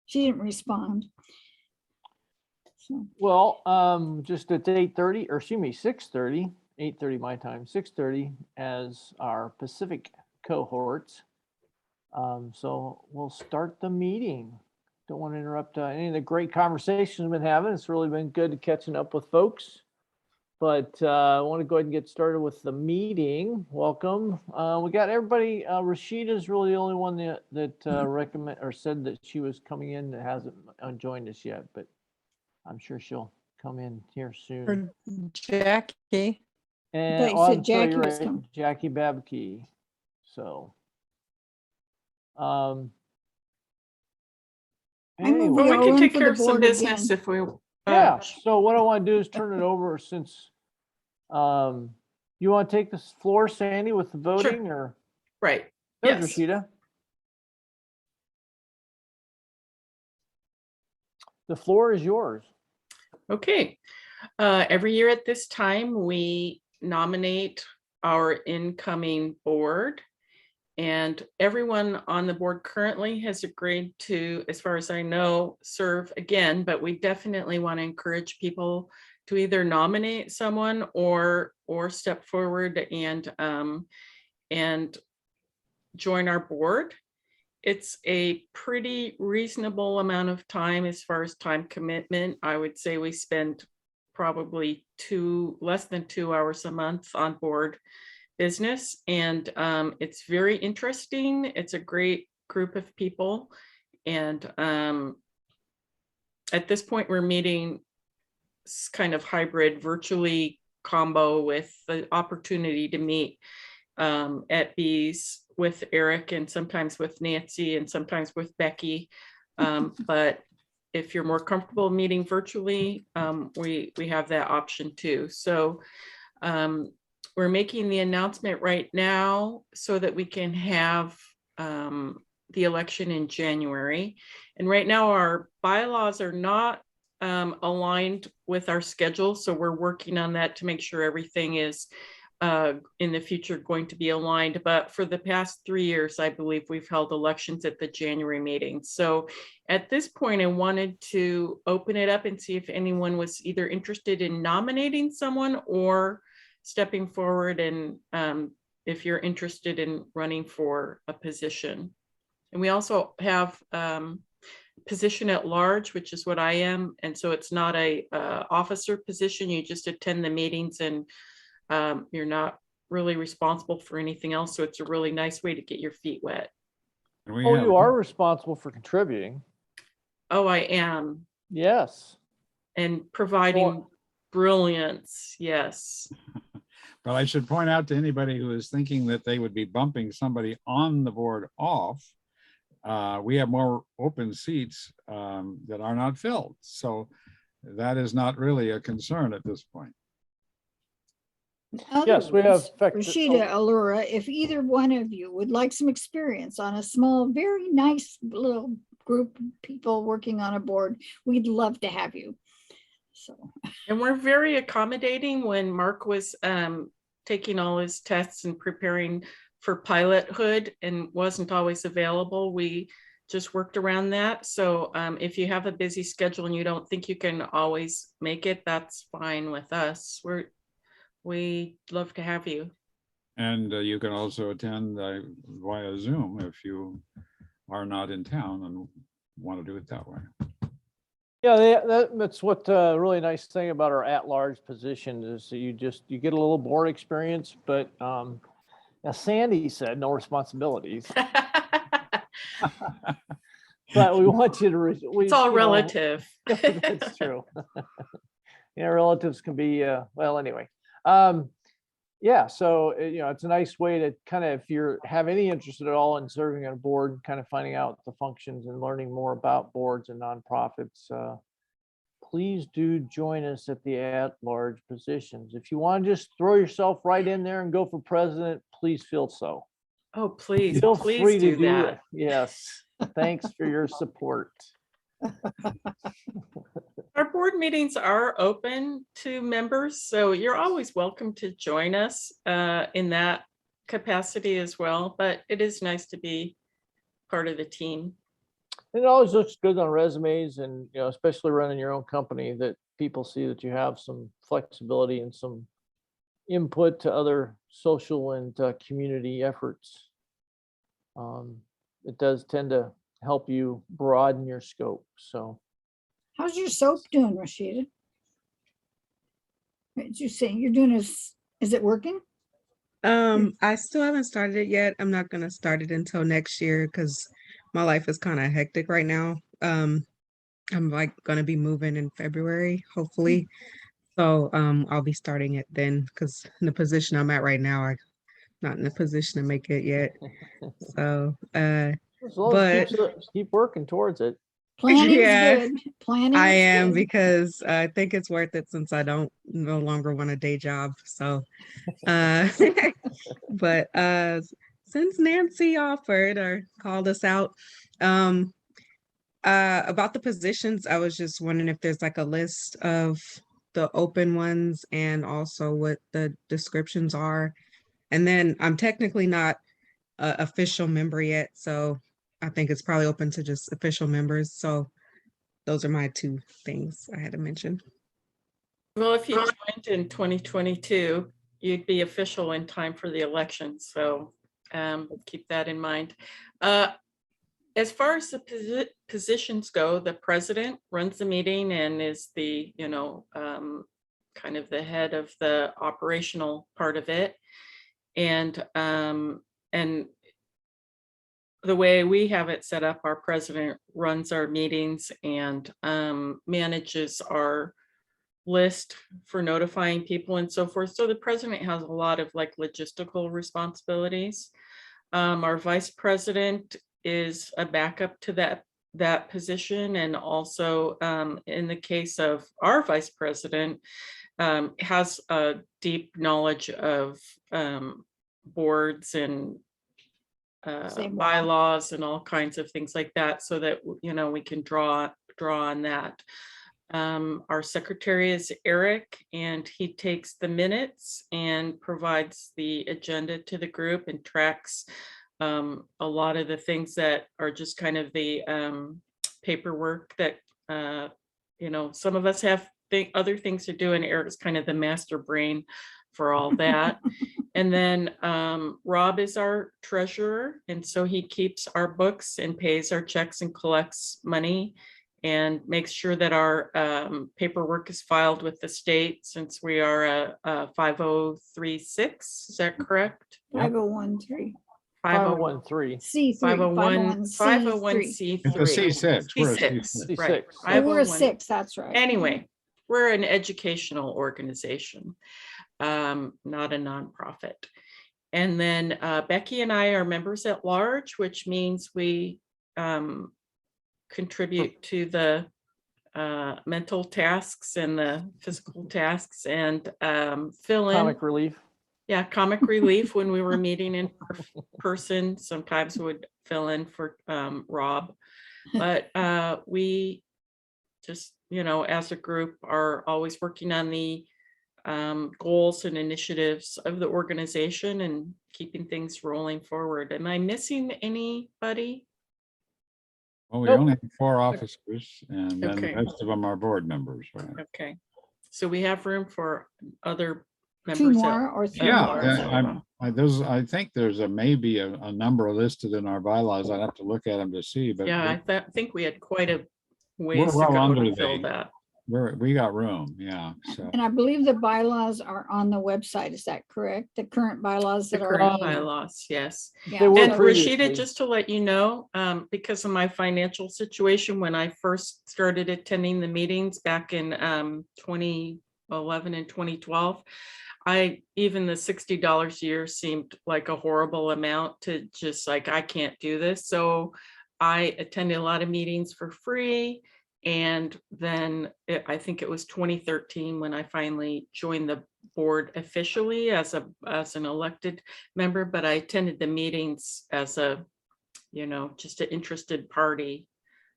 she didn't respond. So. Well, just at 8:30, or excuse me, 6:30, 8:30 my time, 6:30 as our Pacific cohorts. So we'll start the meeting. Don't want to interrupt any of the great conversations we've been having. It's really been good catching up with folks. But I want to go ahead and get started with the meeting. Welcome. We got everybody. Rashida's really the only one that recommend or said that she was coming in that hasn't joined us yet, but I'm sure she'll come in here soon. Or Jackie. And I thought you I'm said sorry, Jackie you're was right, coming. Jackie Babke. So, I move anyway. we Well, we all can run take for care the of some board business again. if we. Yeah. So what I want to do is turn it over since you want to take the floor, Sandy, with the voting, or Right. there's Yes. Rashida. The floor is yours. Okay. Every year at this time, we nominate our incoming board. And everyone on the board currently has agreed to, as far as I know, serve again, but we definitely want to encourage people to either nominate someone or step forward and join our board. It's a pretty reasonable amount of time as far as time commitment. I would say we spend probably less than 2 hours a month on board business, and it's very interesting. It's a great group of people, and at this point we're meeting kind of hybrid, virtually combo, with the opportunity to meet at Bees with Eric and sometimes with Nancy and sometimes with Becky, but if you're more comfortable meeting virtually, we have that option too. So we're making the announcement right now so that we can have the election in January. And right now our bylaws are not aligned with our schedule. So we're working on that to make sure everything is in the future going to be aligned. But for the past 3 years, I believe we've held elections at the January meeting. So at this point, I wanted to open it up and see if anyone was either interested in nominating someone or stepping forward, and if you're interested in running for a position. And we also have position at large, which is what I am. And so it's not a officer position. You just attend the meetings and you're not really responsible for anything else. So it's a really nice way to get your feet wet. Oh, you are responsible for contributing. Oh, I am. Yes. And providing brilliance. Yes. But I should point out to anybody who is thinking that they would be bumping somebody on the board off, we have more open seats that are not filled. So that is not really a concern at this point. Yes, we have Rashida, Allura, if either one of you would like some experience on a small, very nice little group of people working on a board, we'd love to have you. So, and we're very accommodating. When Mark was taking all his tests and preparing for pilothood and wasn't always available, we just worked around that. So if you have a busy schedule and you don't think you can always make it, that's fine with us. We'd love to have you. And you can also attend via Zoom if you are not in town and want to do it that way. Yeah, that's what really nice thing about our at-large position is that you get a little board experience, but as Sandy said, no responsibilities. But we want you to. It's all relative. That's true. Yeah, relatives can be. Well, anyway. Yeah, so it's a nice way to kind of, if you have any interest at all in serving on a board, kind of finding out the functions and learning more about boards and nonprofits, please do join us at the at-large positions. If you want to just throw yourself right in there and go for president, please feel so. Oh, please, Feel please free do to do that. it. Yes, thanks for your support. Our board meetings are open to members, so you're always welcome to join us in that capacity as well. But it is nice to be part of the team. It always looks good on resumes and, especially running your own company, that people see that you have some flexibility and some input to other social and community efforts. It does tend to help you broaden your scope. So How's your soap doing, Rashida? What you saying you're doing is it working? I still haven't started it yet. I'm not gonna start it until next year because my life is kind of hectic right now. I'm like gonna be moving in February, hopefully. So I'll be starting it then because in the position I'm at right now, I'm not in a position to make it yet. So as long as keep working towards it. Planning's Yeah, good. Planning I is am good. because I think it's worth it since I don't no longer want a day job. So but since Nancy offered or called us out, about the positions, I was just wondering if there's like a list of the open ones and also what the descriptions are. And then I'm technically not an official member yet, so I think it's probably open to just official members. So those are my two things I had to mention. Well, if you joined in 2022, you'd be official in time for the election. So keep that in mind. As far as the positions go, the president runs the meeting and is the, kind of the head of the operational part of it. And the way we have it set up, our president runs our meetings and manages our list for notifying people and so forth. So the president has a lot of like logistical responsibilities. Our vice president is a backup to that position, and also in the case of our vice president, has a deep knowledge of boards and bylaws and all kinds of things like that, so that we can draw on that. Our secretary is Eric, and he takes the minutes and provides the agenda to the group and tracks a lot of the things that are just kind of the paperwork that some of us have other things to do, and Eric's kind of the master brain for all that. And then Rob is our treasurer, and so he keeps our books and pays our checks and collects money and makes sure that our paperwork is filed with the state, since we are a 5036. Is that correct? 5013. 501(c)(3). C3. 501c3. It's a C6. We're a C6, right. Oh, we're a 501. 6, that's right. Anyway, we're an educational organization, not a nonprofit. And then Becky and I are members at large, which means we contribute to the mental tasks and the physical tasks, and fill in. Comic relief. Yeah, comic relief when we were meeting in person. Sometimes would fill in for Rob, but we just, as a group, are always working on the goals and initiatives of the organization and keeping things rolling forward. Am I missing anybody? Well, we Nope. only have 4 officers, and then Okay. the rest of them are board members, right? Okay, so we have room for other 2 members. more or 3 Yeah, more. I think there's maybe a number listed in our bylaws. I'd have to look at them to see, but Yeah, I think we had quite a ways to well go under to fill the- that. we got room, yeah, so. And I believe the bylaws are on the website. Is that correct? The current bylaws The that are. current on- bylaws, yes. Yeah, They were And so- previously. Rashida, just to let you know, because of my financial situation, when I first started attending the meetings back in 2011 and 2012, even the $60 a year seemed like a horrible amount to just like, I can't do this. So I attended a lot of meetings for free. And then I think it was 2013 when I finally joined the board officially as an elected member, but I attended the meetings as just an interested party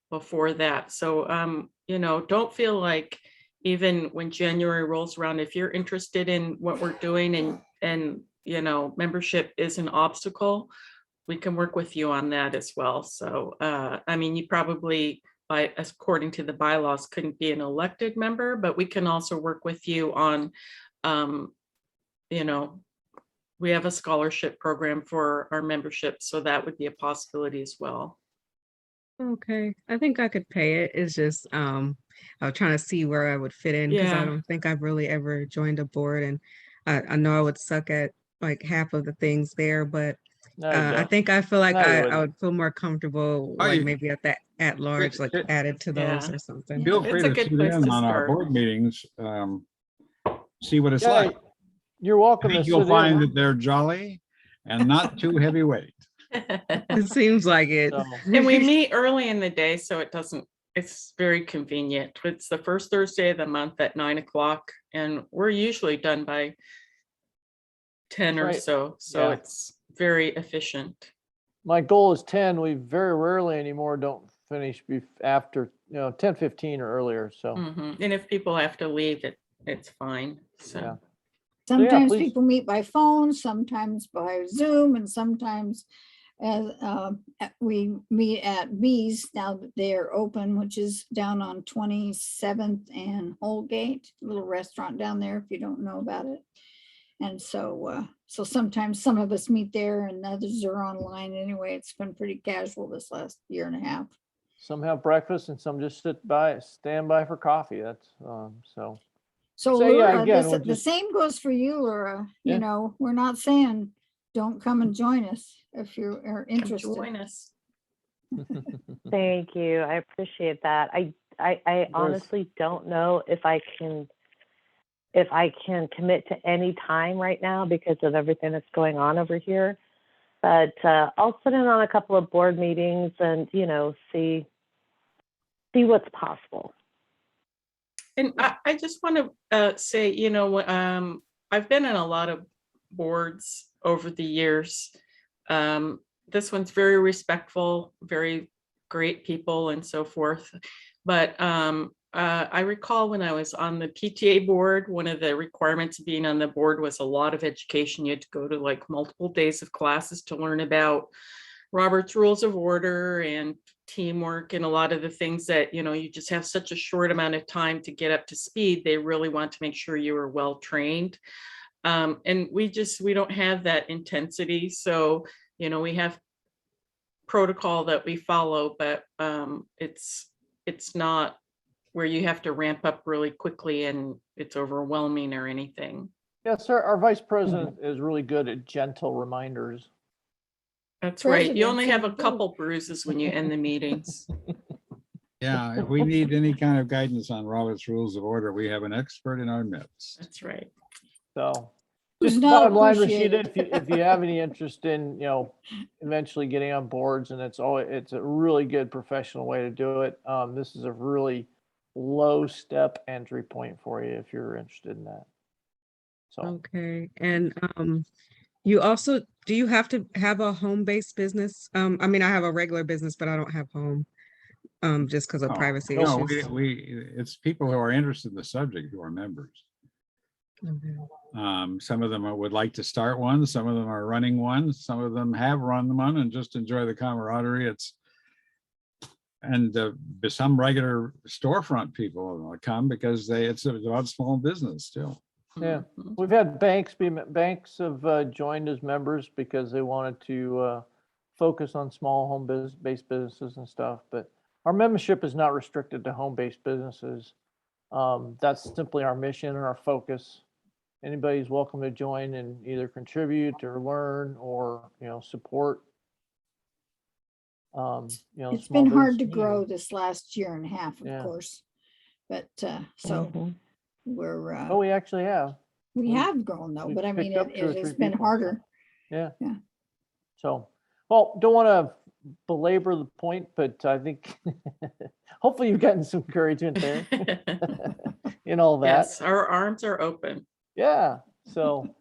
before that. So, don't feel like even when January rolls around, if you're interested in what we're doing and membership is an obstacle, we can work with you on that as well. So, I mean, you probably, according to the bylaws, couldn't be an elected member, but we can also work with you on, you know, we have a scholarship program for our membership, so that would be a possibility as well. Okay, I think I could pay it. It's just I was trying to see where I would fit in because I Yeah. don't think I've really ever joined a board, and I know I would suck at like half of the things there, but No, you I don't. think I feel like No, you I wouldn't. would feel more comfortable Oh, like you- maybe at that at large, like added to those Yeah. or something. Feel It's free a to good sit place in to on our start. board meetings, see what it's Yeah, like. you're I welcome to think you'll sit find in. that they're jolly and not too heavyweight. It seems like it. So, And we meet early in the day, so it's very convenient. It's the first Thursday of the month at 9 o'clock, and we're usually done by 10 or Right. so. So Yeah. it's very efficient. my goal is 10. We very rarely anymore don't finish after 10:15 or earlier. So And if people have to leave, it's fine. So. Yeah. Sometimes please. people meet by phone, sometimes by Zoom, and sometimes we meet at Bees now that they are open, which is down on 27th and Holgate, a little restaurant down there if you don't know about it. And so sometimes some of us meet there and others are online anyway. It's been pretty casual this last year and a half. some have breakfast and some just stand by for coffee. That's so. So So, yeah, Laura, again, the we'll just- same goes for you, Laura. Yeah. You know, we're not saying don't come and join us if you are Come interested. join us. Thank you. I appreciate that. I honestly don't know if I can commit to any time right now because of everything that's going on over here. But I'll sit in on a couple of board meetings and, see what's possible. And I just want to say, I've been in a lot of boards over the years. This one's very respectful, very great people and so forth. But I recall when I was on the PTA board, one of the requirements of being on the board was a lot of education. You had to go to like multiple days of classes to learn about Robert's Rules of Order and teamwork and a lot of the things that, you just have such a short amount of time to get up to speed. They really want to make sure you are well trained. And we don't have that intensity. So, we have protocol that we follow, but it's not where you have to ramp up really quickly and it's overwhelming or anything. Yes, sir. Our vice president is really good at gentle reminders. That's right. You only have a Presidents are couple bruises when you end the meetings. Yeah, if we need any kind of guidance on Robert's Rules of Order, we have an expert in our midst. That's right. So Who's just not bottom line, appreciated. Rashida, if you have any interest in, eventually getting on boards, and it's a really good professional way to do it. This is a really low step entry point for you if you're interested in that. So Okay, and you also, do you have to have a home-based business? I mean, I have a regular business, but I don't have home, just because of Oh, privacy No, issues. it's people who are interested in the subject who are members. Okay. Some of them would like to start one, some of them are running one, some of them have run one and just enjoy the camaraderie. And some regular storefront people come because it's about small business too. yeah, we've had banks have joined as members because they wanted to focus on small home-based businesses and stuff. But our membership is not restricted to home-based businesses. That's simply our mission and our focus. Anybody's welcome to join and either contribute or learn or support. It's small been hard to business grow community. this last year and a half, of Yeah. course. But so Mhm. we're Oh, we actually have. we we- have grown though, we but I mean, picked up it 2 or has 3 been people, so. harder. Yeah. Yeah. So, well, don't want to belabor the point, but I think hopefully you've gotten some encouragement there in all that. Yes, our arms are open. Yeah. So,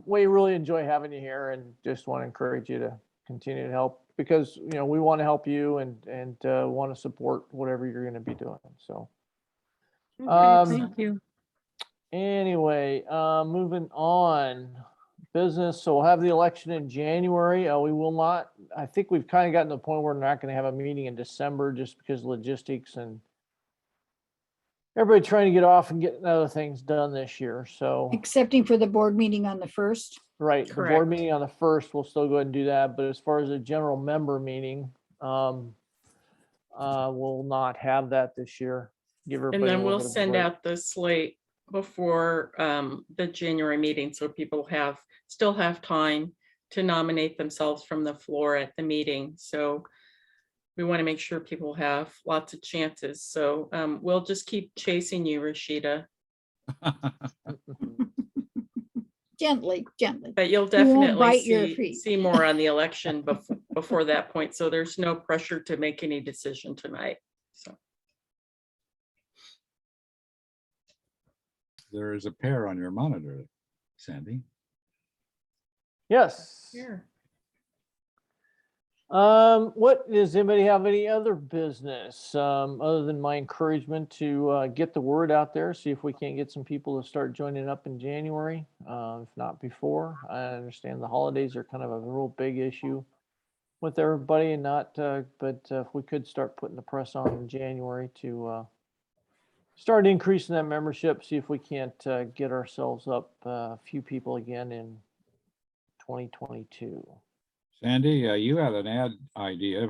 we really enjoy having you here and just want to encourage you to continue to help because, we want to help you and want to support whatever you're going to be doing. So, Okay, thank you. anyway, moving on business. So we'll have the election in January. We will not, I think we've kind of gotten to the point where we're not going to have a meeting in December just because logistics and everybody trying to get off and get other things done this year. So, Excepting for the board meeting on the 1st. right, the board Correct. meeting on the 1st, we'll still go ahead and do that. But as far as a general member meeting, we'll not have that this year. Give And everybody a then little we'll bit of a send break. out the slate before the January meeting, so people still have time to nominate themselves from the floor at the meeting. So we want to make sure people have lots of chances. So we'll just keep chasing you, Rashida, Gently, gently. but you'll You won't definitely bite your feet. see more on the election before that point. So there's no pressure to make any decision tonight. So There is a pair on your monitor, Sandy. Yes. here. Does anybody have any other business, other than my encouragement to, get the word out there, see if we can't get some people to start joining up in January, if not before. I understand the holidays are kind of a real big issue with everybody and not, but if we could start putting the press on in January to, start increasing that membership, see if we can't, get ourselves up a few people again in 2022. Sandy, you had an ad idea,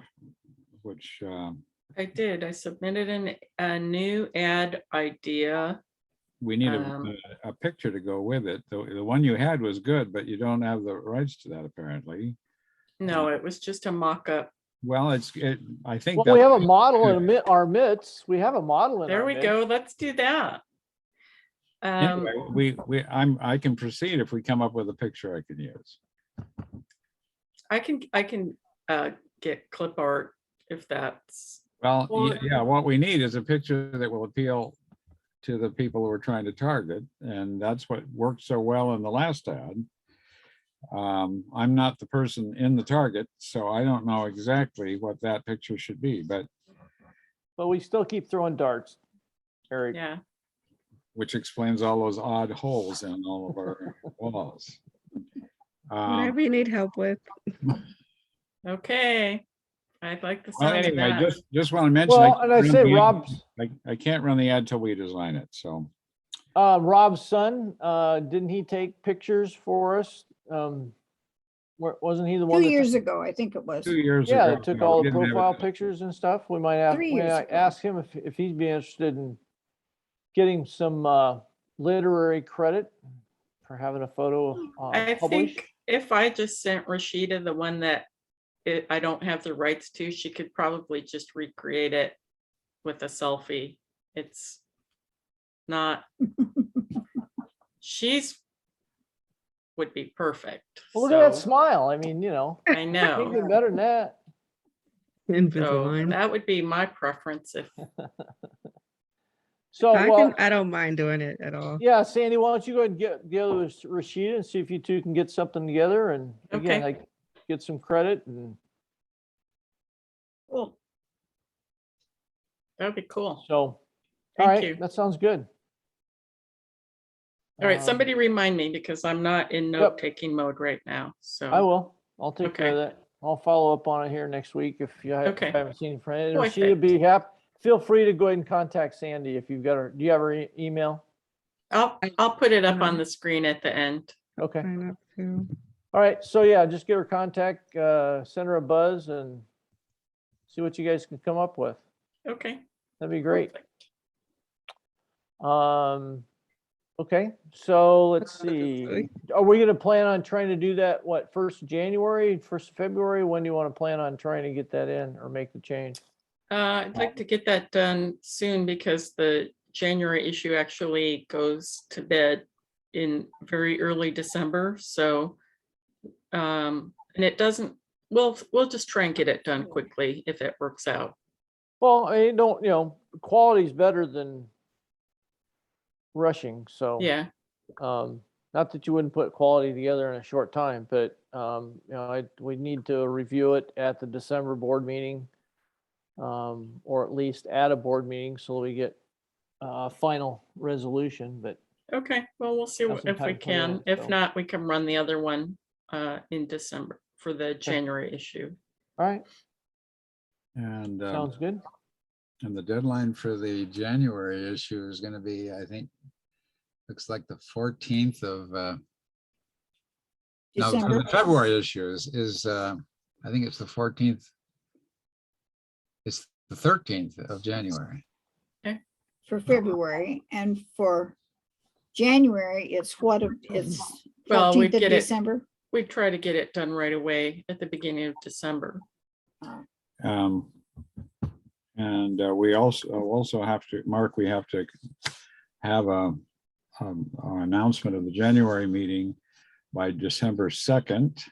which I did. I submitted a new ad idea. we need Um, a picture to go with it. The one you had was good, but you don't have the rights to that apparently. No, it was just a mock-up. Well, I think Well, we that have a model in our midst. We have a model in There our we midst. go. Let's do that. anyway, I can proceed if we come up with a picture I can use. I can get clip art if that's, Well, Or- yeah, what we need is a picture that will appeal to the people who we're trying to target, and that's what worked so well in the last ad. I'm not the person in the target, so I don't know exactly what that picture should be, but But we still keep throwing darts, Eric. yeah. which explains all those odd holes in all of our walls. Whatever you need help with. Okay. I'd like the Well, sound of anyway, that. just want to mention. Well, and I can't say run the ad- Rob's, I can't run the ad till we design it, so. Rob's son, didn't he take pictures for us? Wasn't he the 2 one? that took- years ago, I think it was. 2 years Yeah, ago. that took yeah, all we the didn't have it profile this- pictures and stuff. We might have, 3 we years might ago. ask him if he'd be interested in getting some, literary credit for having a photo, I published. think if I just sent Rashida the one that I don't have the rights to, she could probably just recreate it with a selfie. It's not, would be perfect. Well, look at that So, smile. I mean, you know, I can't know. get better than that. So Invisalign. that would be my preference if, So, well, I don't mind doing it at all. yeah, Sandy, why don't you go ahead and get together with Rashida and see if you two can get something together and again, Okay. like get some credit and cool. That'd be cool. so. All Thank right, you. that sounds good. All right, Um, somebody remind me because I'm not in note-taking mode right now, so. I will. I'll take care of Okay. that. I'll follow up on it here next week if you Okay. haven't seen it. And Perfect. Rashida, be happy. Feel free to go ahead and contact Sandy if you've got her. Do you have her email? I'll put it up on the screen at the end. Okay. Sign up too. All right. So yeah, just give her contact, send her a buzz and see what you guys can come up with. Okay. That'd be great. Perfect. Okay, so let's That's see. good. Are we gonna plan on trying to do that, what, 1st of January, 1st of February? When do you want to plan on trying to get that in or make the change? I'd like to get that done soon because the January issue actually goes to bed in very early December, so. And it doesn't, we'll just try and get it done quickly if it works out. Well, I don't, quality's better than rushing, so. Yeah, Not that you wouldn't put quality together in a short time, but, we need to review it at the December board meeting. Or at least at a board meeting so we get a final resolution, but Okay, well, we'll see Have some if we time to put it can. in, If so. not, we can run the other one in December for the January issue. All right, And, sounds good. and the deadline for the January issue is going to be, I think, looks like the 14th of, no, so December. the February issue is, I think it's the 14th. It's the 13th of January. For February, and for January, it's what, it's Well, we 14th of get it. December? We try to get it done right away at the beginning of December. And we also have to, Mark, we have to have an announcement of the January meeting by December 2nd.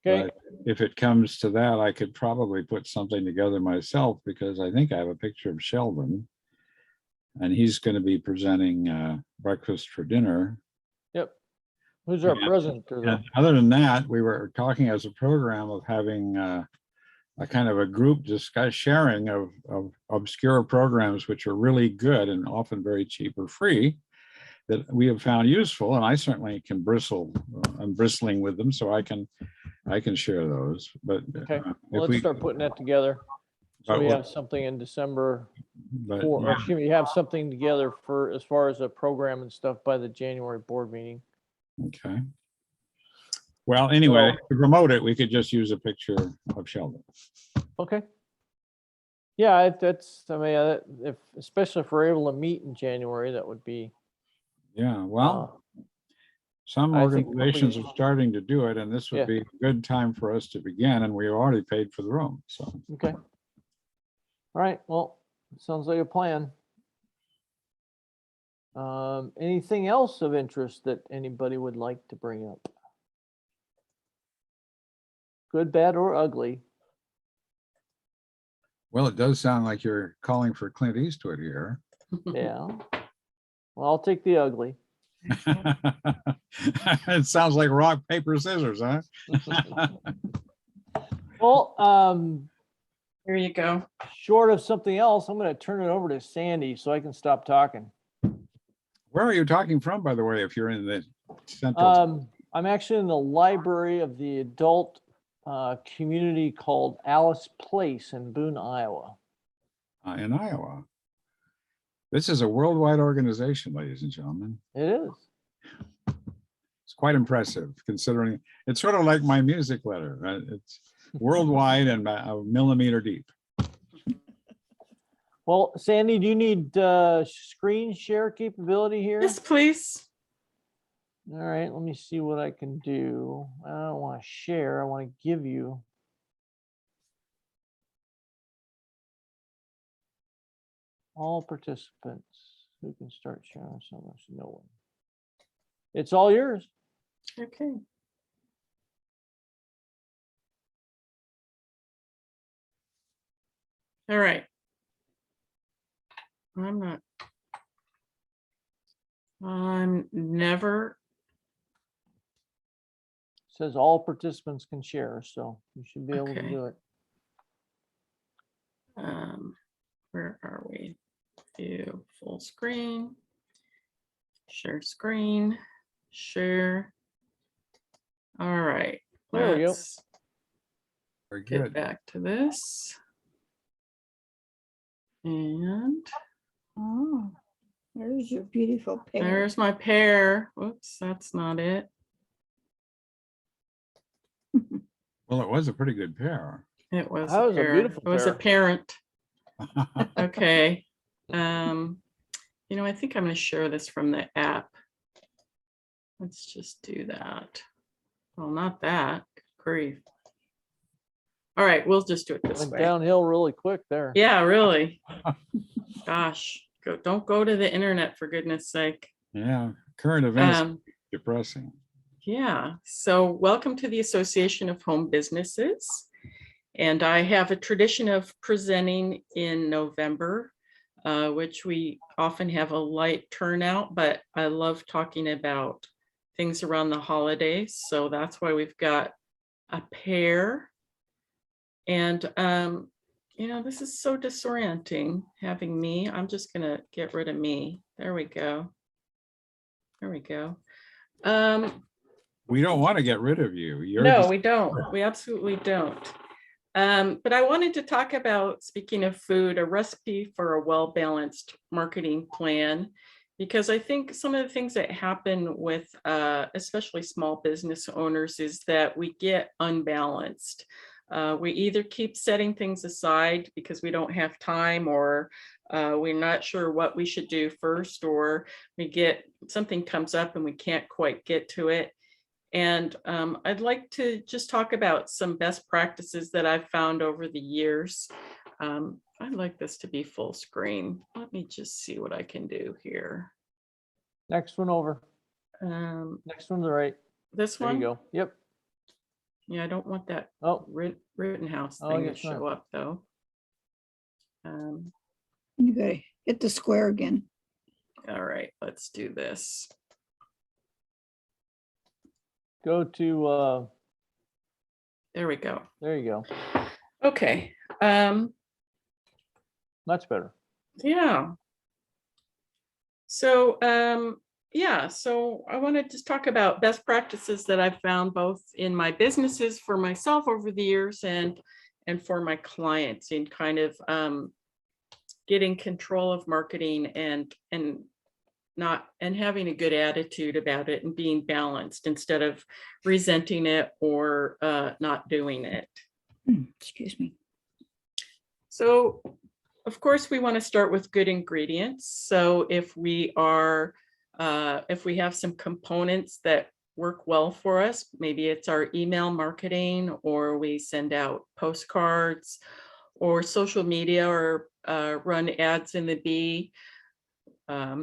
Okay, But if it comes to that, I could probably put something together myself, because I think I have a picture of Sheldon. And he's going to be presenting breakfast for dinner. yep. Who's our Yeah. presenter though? And other than that, we were talking as a program of having a kind of a group sharing of obscure programs, which are really good and often very cheap or free, that we have found useful. And I certainly can bristle. I'm bristling with them, so I can share those. But Okay, if well, let's start putting that together. So but we we'll- have something in December but or yeah, excuse me, have something together for as far as a program and stuff by the January board meeting. okay. Well, anyway, to promote it, we could just use a picture of Sheldon. Okay. Yeah, that's, I mean, if, especially if we're able to meet in January, that would be, Yeah, well, some I think organizations we- are starting to do it, and this would Yeah. be a good time for us to begin, and we already paid for the room, so. okay. All right, well, sounds like a plan. Anything else of interest that anybody would like to bring up? Good, bad, or ugly? Well, it does sound like you're calling for Clint Eastwood here. Yeah. Well, I'll take the ugly. It sounds like rock, paper, scissors, huh? Well, Here you go. short of something else, I'm gonna turn it over to Sandy so I can stop talking. Where are you talking from, by the way, if you're in the central? I'm actually in the library of the adult community called Alice Place in Boone, Iowa. In Iowa? This is a worldwide organization, ladies and gentlemen. It is. It's quite impressive, considering it's sort of like my music letter. Right? It's worldwide and a millimeter deep. Well, Sandy, do you need screen share capability here? Yes, please. All right, let me see what I can do. I don't want to share. I want to give you. All participants who can start sharing. So much, no one. It's all yours. Okay. All right. I'm never, Says all participants can share, so you should be able to Okay. do it. where are we? View full screen, share screen, share. All right. There we go. Let's Very get good. back to this. And Oh, there's your beautiful picture. there's my pair. Whoops, that's not it. Well, it was a pretty good pair. It was That a was a pair. beautiful It was a pair. parent. Okay. I think I'm going to share this from the app. Let's just do that. Well, not that. Good grief. All right, we'll just do it this Went way. downhill really quick there. Yeah, really. Gosh, don't go to the internet for goodness sake. Yeah, current events Um, depressing. Yeah, so welcome to the Association of Home Businesses. And I have a tradition of presenting in November, which we often have a light turnout, but I love talking about things around the holidays. So that's why we've got a pair. And, this is so disorienting having me. I'm just gonna get rid of me. There we go. There we go. We don't want to get rid of you. You're No, just- we don't. We absolutely don't. But I wanted to talk about, speaking of food, a recipe for a well-balanced marketing plan, because I think some of the things that happen with especially small business owners is that we get unbalanced. We either keep setting things aside because we don't have time, or we're not sure what we should do first, or we get something comes up and we can't quite get to it. And I'd like to just talk about some best practices that I've found over the years. I'd like this to be full screen. Let me just see what I can do here. Next one over. Um, Next one to the right. this There you one? go. Yep. Yeah, I don't want that Oh, Rittenhouse Oh, thing to yes, show ma'am. up though. You gotta hit the square again. All right, let's do this. go to, There we go. there you go. Okay. Much better. Yeah. So, yeah, so I want to just talk about best practices that I've found both in my businesses for myself over the years and for my clients in kind of getting control of marketing and having a good attitude about it and being balanced instead of resenting it or not doing it. Excuse me. So, of course, we want to start with good ingredients. So if we have some components that work well for us, maybe it's our email marketing, or we send out postcards or social media, or run ads in the bee.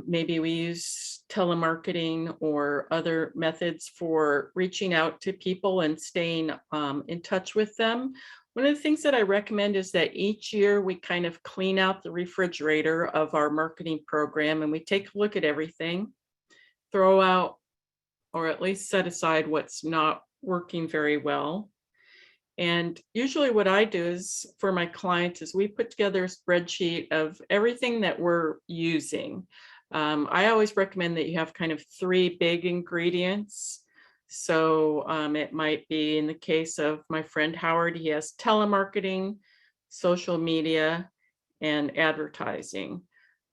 Maybe we use telemarketing or other methods for reaching out to people and staying in touch with them. One of the things that I recommend is that each year we kind of clean out the refrigerator of our marketing program and we take a look at everything, throw out, or at least set aside what's not working very well. And usually what I do is for my clients is we put together a spreadsheet of everything that we're using. I always recommend that you have kind of 3 big ingredients. So it might be, in the case of my friend Howard, he has telemarketing, social media, and advertising.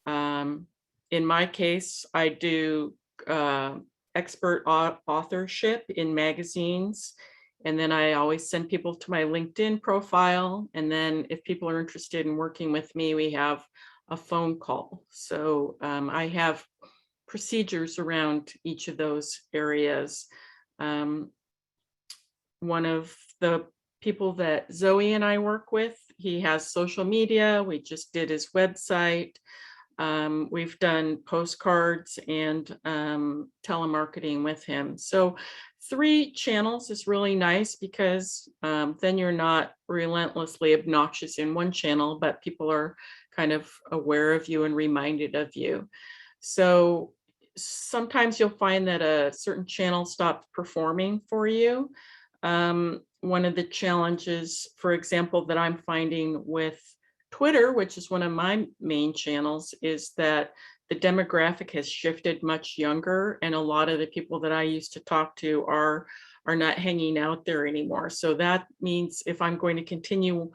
In my case, I do expert authorship in magazines. And then I always send people to my LinkedIn profile. And then if people are interested in working with me, we have a phone call. So I have procedures around each of those areas. One of the people that Zoe and I work with, he has social media. We just did his website. We've done postcards and telemarketing with him. So 3 channels is really nice because then you're not relentlessly obnoxious in one channel, but people are kind of aware of you and reminded of you. So sometimes you'll find that a certain channel stopped performing for you. One of the challenges, for example, that I'm finding with Twitter, which is one of my main channels, is that the demographic has shifted much younger, and a lot of the people that I used to talk to are not hanging out there anymore. So that means if I'm going to continue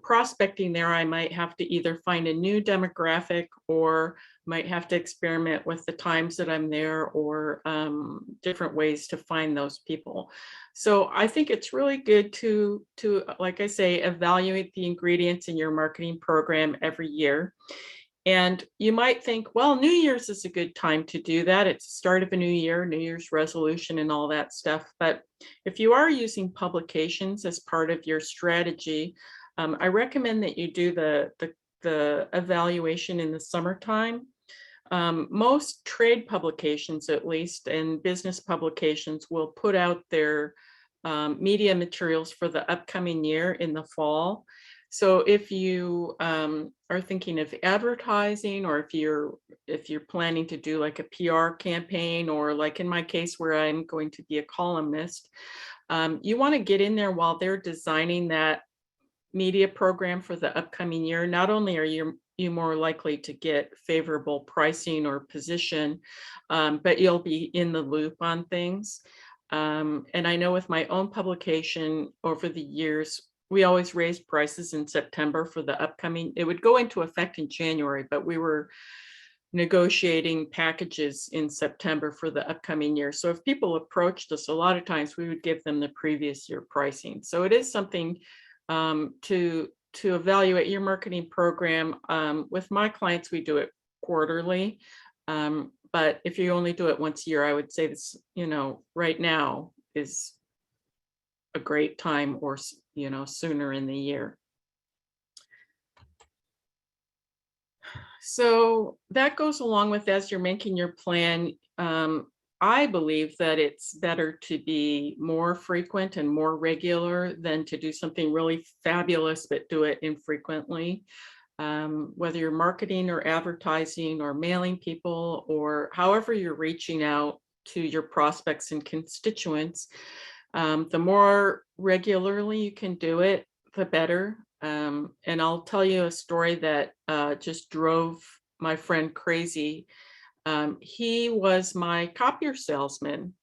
prospecting there, I might have to either find a new demographic or might have to experiment with the times that I'm there, or different ways to find those people. So I think it's really good to, like I say, evaluate the ingredients in your marketing program every year. And you might think, well, New Year's is a good time to do that. It's the start of a new year, New Year's resolution and all that stuff. But if you are using publications as part of your strategy, I recommend that you do the evaluation in the summertime. Most trade publications, at least, and business publications will put out their media materials for the upcoming year in the fall. So if you are thinking of advertising, or if you're planning to do like a PR campaign, or like in my case where I'm going to be a columnist, you want to get in there while they're designing that media program for the upcoming year. Not only are you more likely to get favorable pricing or position, but you'll be in the loop on things. And I know with my own publication over the years, we always raised prices in September for the upcoming, it would go into effect in January, but we were negotiating packages in September for the upcoming year. So if people approached us, a lot of times we would give them the previous year pricing. So it is something to evaluate your marketing program. With my clients, we do it quarterly. But if you only do it once a year, I would say this, right now is a great time, or, sooner in the year. So that goes along with, as you're making your plan, I believe that it's better to be more frequent and more regular than to do something really fabulous, but do it infrequently. Whether you're marketing or advertising or mailing people, or however you're reaching out to your prospects and constituents, the more regularly you can do it, the better. And I'll tell you a story that just drove my friend crazy. He was my copier salesman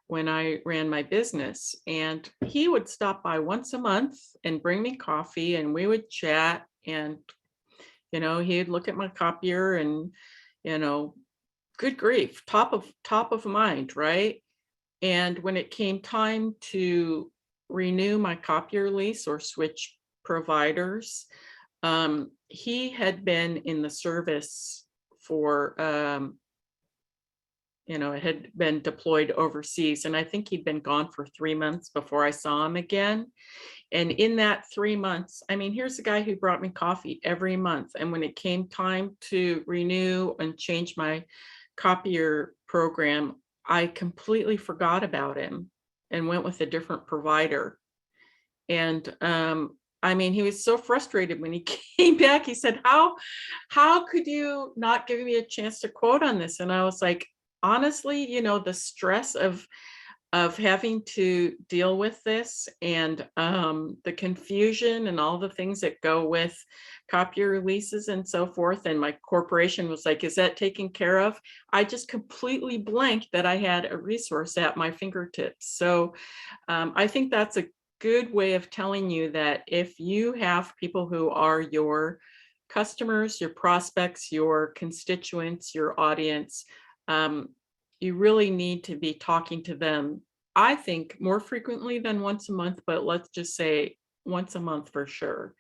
when I ran my business, and he would stop by once a month and bring me coffee, and we would chat, and he'd look at my copier, and good grief, top of mind, right? And when it came time to renew my copier lease or switch providers, he had been in the service for it had been deployed overseas, and I think he'd been gone for 3 months before I saw him again. And in that 3 months, here's a guy who brought me coffee every month, and when it came time to renew and change my copier program, I completely forgot about him and went with a different provider. And he was so frustrated when he came back. He said, how could you not give me a chance to quote on this? And I was like, honestly, the stress of having to deal with this, and the confusion and all the things that go with copier releases and so forth. And my corporation was like, is that taken care of? I just completely blanked that I had a resource at my fingertips. So I think that's a good way of telling you that if you have people who are your customers, your prospects, your constituents, your audience, you really need to be talking to them, I think, more frequently than once a month, but let's just say once a month for sure.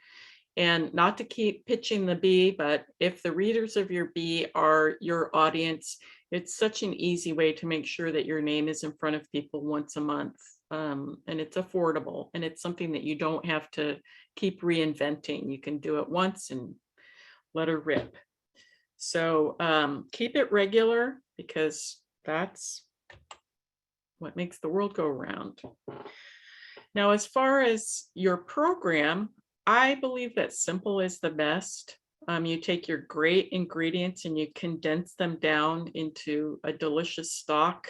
And not to keep pitching the bee, but if the readers of your bee are your audience, it's such an easy way to make sure that your name is in front of people once a month. And it's affordable, and it's something that you don't have to keep reinventing. You can do it once and let her rip. So keep it regular, because that's what makes the world go round. Now, as far as your program, I believe that simple is the best. You take your great ingredients and you condense them down into a delicious stock.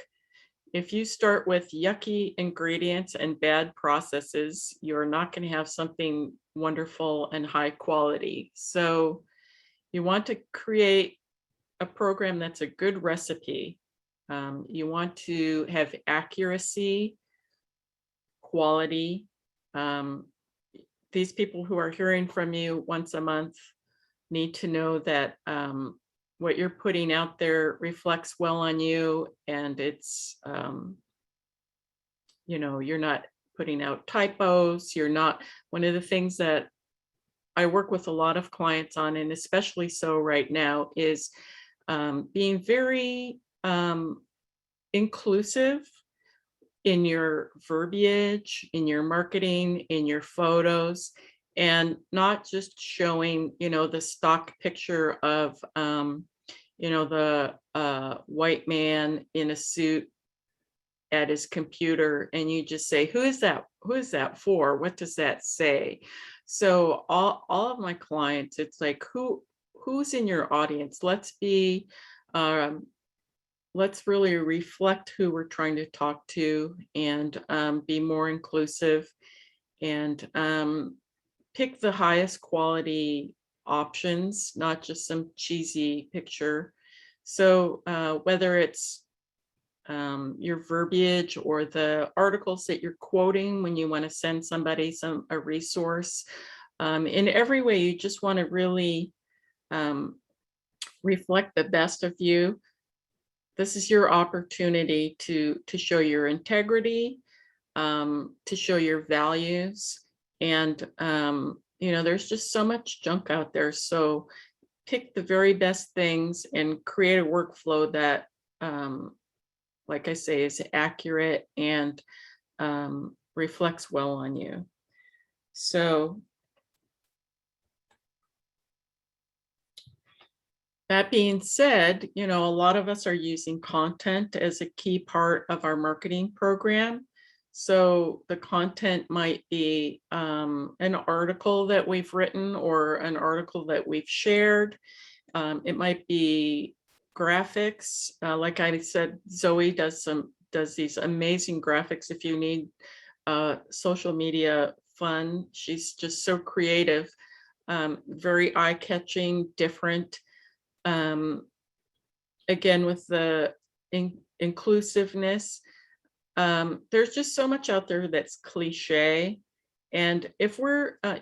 If you start with yucky ingredients and bad processes, you're not going to have something wonderful and high quality. So you want to create a program that's a good recipe. You want to have accuracy, quality. These people who are hearing from you once a month need to know that what you're putting out there reflects well on you, and it's, you're not putting out typos. You're not, one of the things that I work with a lot of clients on, and especially so right now, is being very inclusive in your verbiage, in your marketing, in your photos, and not just showing, the stock picture of, the white man in a suit at his computer, and you just say, who is that? Who is that for? What does that say? So all of my clients, it's like, who's in your audience? Let's really reflect who we're trying to talk to, and be more inclusive, and pick the highest quality options, not just some cheesy picture. So whether it's your verbiage or the articles that you're quoting when you want to send somebody a resource, in every way, you just want to really reflect the best of you. This is your opportunity to show your integrity, to show your values. And, there's just so much junk out there. So pick the very best things and create a workflow that, like I say, is accurate and reflects well on you. So that being said, a lot of us are using content as a key part of our marketing program. So the content might be an article that we've written or an article that we've shared. It might be graphics. Like I said, Zoe does these amazing graphics. If you need social media fun, she's just so creative, very eye-catching, different. Again, with the inclusiveness, there's just so much out there that's cliche. And if we're, a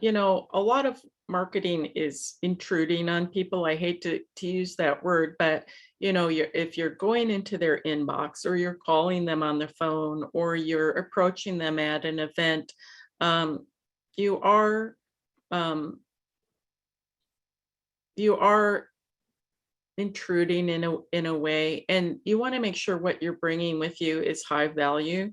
lot of marketing is intruding on people. I hate to use that word, but, if you're going into their inbox or you're calling them on the phone or you're approaching them at an event, you are intruding in a way, and you want to make sure what you're bringing with you is high value.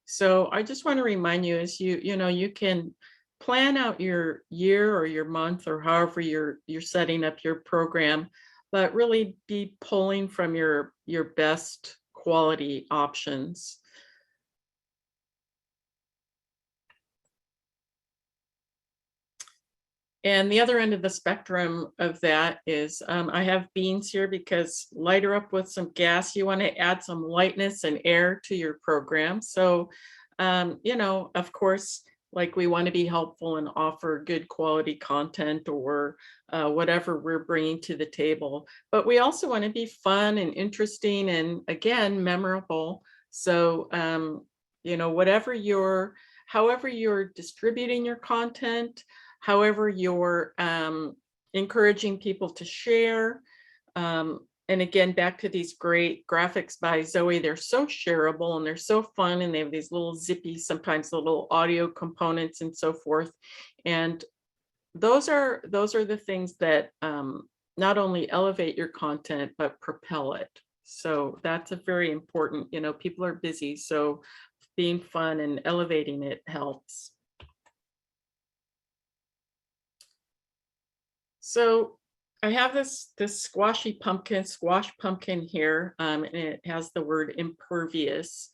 So I just want to remind you, as you can plan out your year or your month or however you're setting up your program, but really be pulling from your best quality options. And the other end of the spectrum of that is I have beans here because lighter up with some gas. You want to add some lightness and air to your program. So, of course, like we want to be helpful and offer good quality content or whatever we're bringing to the table. But we also want to be fun and interesting and, again, memorable. So, however you're distributing your content, however you're encouraging people to share. And again, back to these great graphics by Zoe, they're so shareable and they're so fun, and they have these little zippy, sometimes little audio components and so forth. And those are the things that not only elevate your content, but propel it. So that's a very important, people are busy. So being fun and elevating it helps. So I have this squash pumpkin here, and it has the word impervious.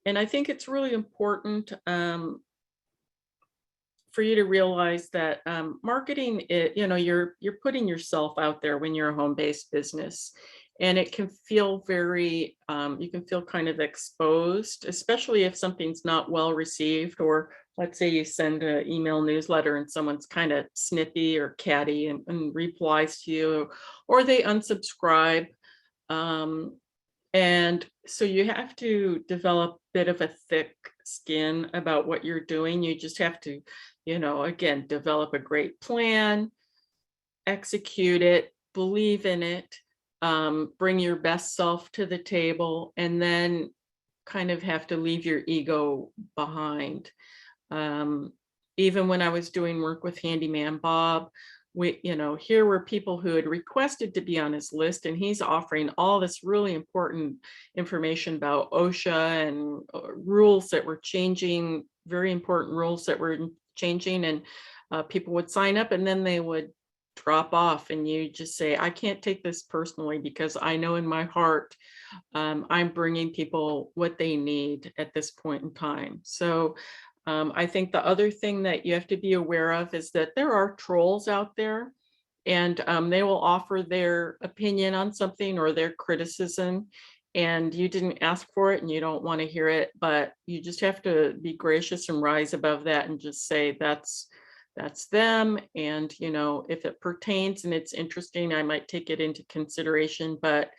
And I think it's really important for you to realize that marketing, you're putting yourself out there when you're a home-based business, and it can feel very, you can feel kind of exposed, especially if something's not well received, or let's say you send an email newsletter and someone's kind of snippy or catty and replies to you, or they unsubscribe. And so you have to develop a bit of a thick skin about what you're doing. You just have to, again, develop a great plan, execute it, believe in it, bring your best self to the table, and then kind of have to leave your ego behind. Even when I was doing work with Handyman Bob, here were people who had requested to be on his list, and he's offering all this really important information about OSHA and rules that were changing, very important rules that were changing, and people would sign up and then they would drop off, and you just say, I can't take this personally because I know in my heart I'm bringing people what they need at this point in time. So I think the other thing that you have to be aware of is that there are trolls out there, and they will offer their opinion on something or their criticism, and you didn't ask for it and you don't want to hear it, but you just have to be gracious and rise above that and just say, that's that's them. And, you know, if it pertains and it's interesting, I might take it into consideration, but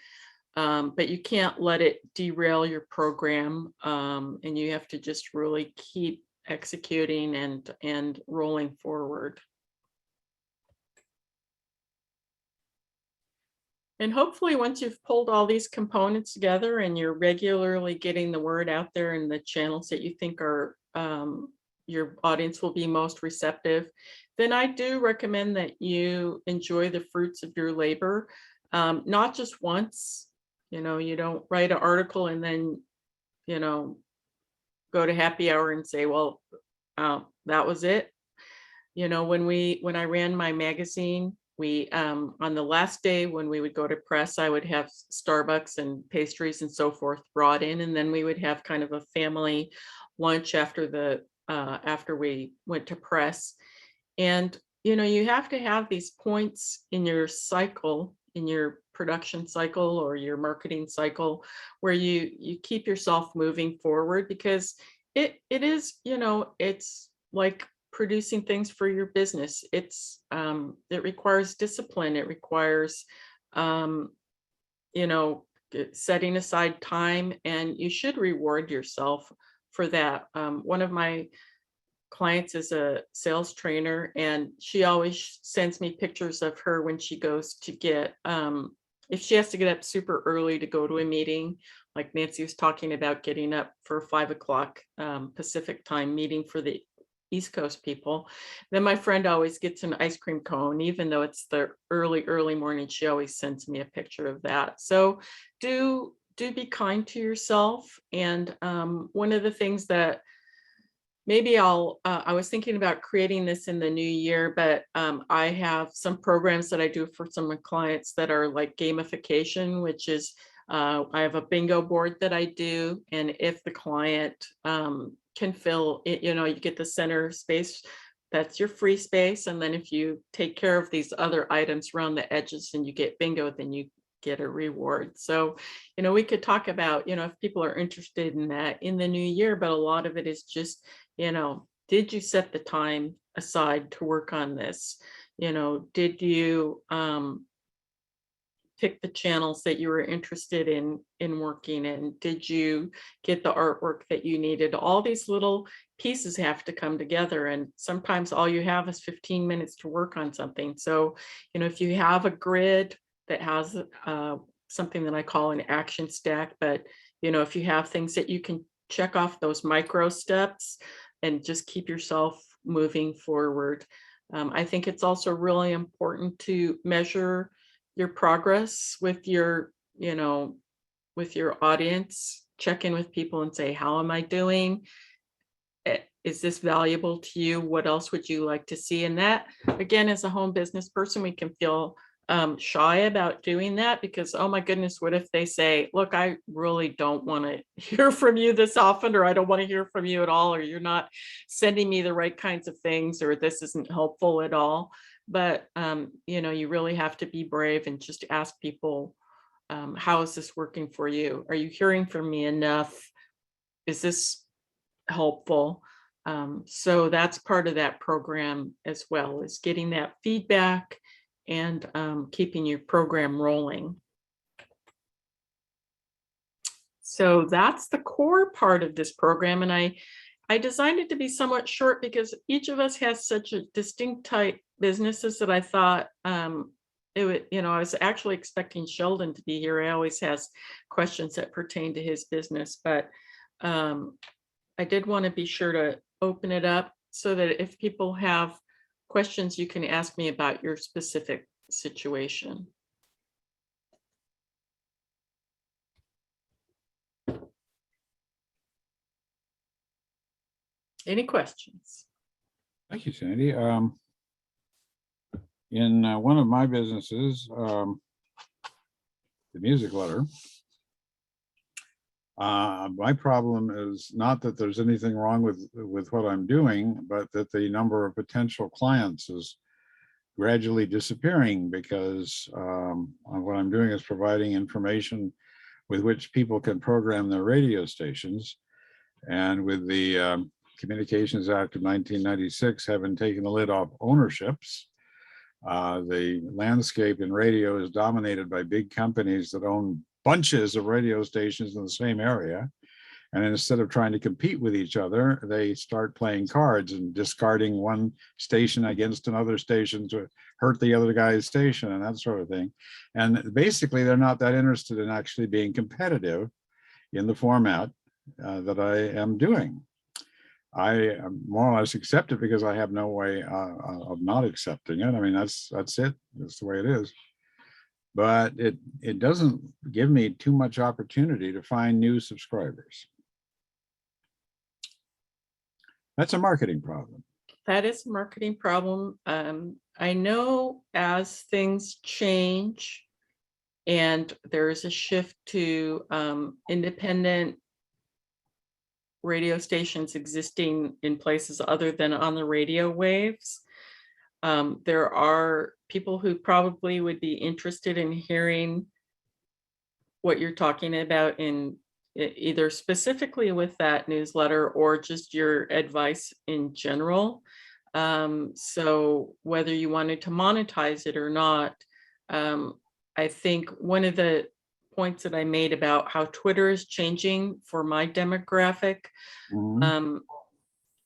you can't let it derail your program. And you have to just really keep executing and rolling forward. And hopefully once you've pulled all these components together and you're regularly getting the word out there in the channels that you think are your audience will be most receptive, then I do recommend that you enjoy the fruits of your labor, not just once. You know, you don't write an article and then, you know, go to happy hour and say, well, that was it. You know, when I ran my magazine, we on the last day when we would go to press, I would have Starbucks and pastries and so forth brought in, and then we would have kind of a family lunch after we went to press. And you know, you have to have these points in your cycle, in your production cycle or your marketing cycle, where you keep yourself moving forward, because it is, you know, it's like producing things for your business. It's it requires discipline. It requires you know, setting aside time, and you should reward yourself for that. One of my clients is a sales trainer, and she always sends me pictures of her when she goes to get if she has to get up super early to go to a meeting, like Nancy was talking about getting up for 5 o'clock Pacific time meeting for the East Coast people. Then my friend always gets an ice cream cone, even though it's the early morning. She always sends me a picture of that. So do be kind to yourself. And one of the things that maybe I was thinking about creating this in the new year, but I have some programs that I do for some of my clients that are like gamification, which is I have a bingo board that I do. And if the client can fill it, you know, you get the center space, that's your free space. And then if you take care of these other items around the edges and you get bingo, then you get a reward. So, you know, we could talk about, you know, if people are interested in that in the new year, but a lot of it is just, you know, did you set the time aside to work on this? You know, did you pick the channels that you were interested in working in? Did you get the artwork that you needed? All these little pieces have to come together, and sometimes all you have is 15 minutes to work on something. So, you know, if you have a grid that has something that I call an action stack, but, you know, if you have things that you can check off those micro steps and just keep yourself moving forward. I think it's also really important to measure your progress with your, you know, with your audience. Check in with people and say, how am I doing? Is this valuable to you? What else would you like to see? And that, again, as a home business person, we can feel shy about doing that, because, oh my goodness, what if they say, look, I really don't want to hear from you this often, or I don't want to hear from you at all, or you're not sending me the right kinds of things, or this isn't helpful at all. But, you know, you really have to be brave and just ask people, how is this working for you? Are you hearing from me enough? Is this helpful? So that's part of that program as well, is getting that feedback and keeping your program rolling. So that's the core part of this program. And I designed it to be somewhat short because each of us has such a distinct type businesses that I thought it would, you know, I was actually expecting Sheldon to be here. He always has questions that pertain to his business, but I did want to be sure to open it up so that if people have questions, you can ask me about your specific situation. Any questions? Thank you, Sandy. In one of my businesses, the music letter, my problem is not that there's anything wrong with what I'm doing, but that the number of potential clients is gradually disappearing, because what I'm doing is providing information with which people can program their radio stations. And with the Communications Act of 1996 having taken the lid off ownerships, the landscape in radio is dominated by big companies that own bunches of radio stations in the same area. And instead of trying to compete with each other, they start playing cards and discarding one station against another station to hurt the other guy's station and that sort of thing. And basically, they're not that interested in actually being competitive in the format that I am doing. I more or less accept it because I have no way of not accepting it. I mean, that's it. That's the way it is. But it doesn't give me too much opportunity to find new subscribers. That's a marketing problem. That is a marketing problem. I know as things change and there's a shift to independent radio stations existing in places other than on the radio waves, there are people who probably would be interested in hearing what you're talking about in either specifically with that newsletter or just your advice in general. So whether you wanted to monetize it or not, I think one of the points that I made about how Twitter is changing for my demographic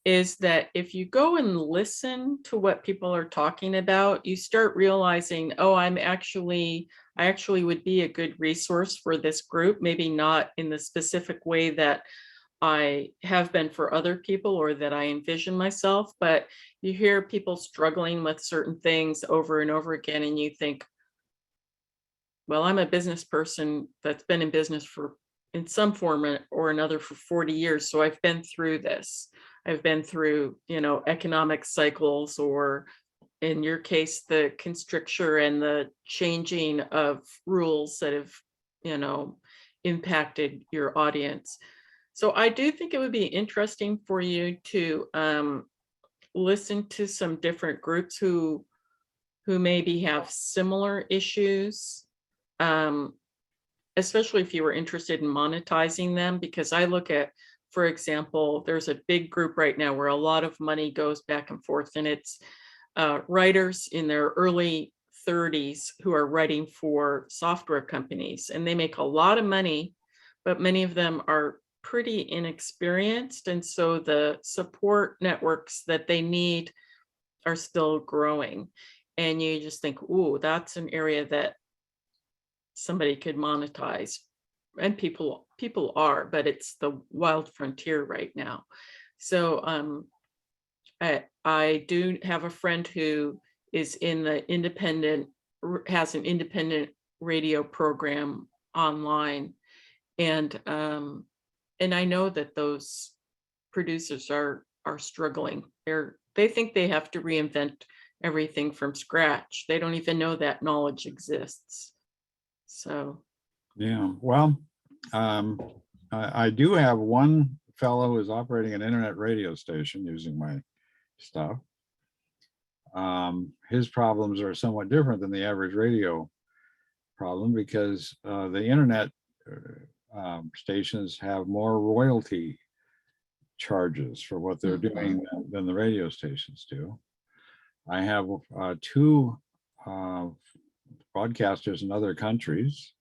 is that if you go and listen to what people are talking about, you start realizing, oh, I actually would be a good resource for this group, maybe not in the specific way that I have been for other people or that I envision myself, but you hear people struggling with certain things over and over again, and you think, well, I'm a business person that's been in business in some form or another for 40 years. So I've been through this. I've been through, economic cycles, or in your case, the constricture and the changing of rules that have, impacted your audience. So I do think it would be interesting for you to listen to some different groups who maybe have similar issues, especially if you were interested in monetizing them, because I look at, for example, there's a big group right now where a lot of money goes back and forth, and it's writers in their early 30s who are writing for software companies, and they make a lot of money, but many of them are pretty inexperienced. And so the support networks that they need are still growing. And you just think, ooh, that's an area that somebody could monetize. And people are, but it's the wild frontier right now. So I do have a friend who is in the has an independent radio program online, and I know that those producers are struggling. They think they have to reinvent everything from scratch. They don't even know that knowledge exists. So yeah, well, I do have one fellow who is operating an internet radio station using my stuff. His problems are somewhat different than the average radio problem, because the internet stations have more royalty charges for what they're doing than the radio stations do. I have two broadcasters in other countries.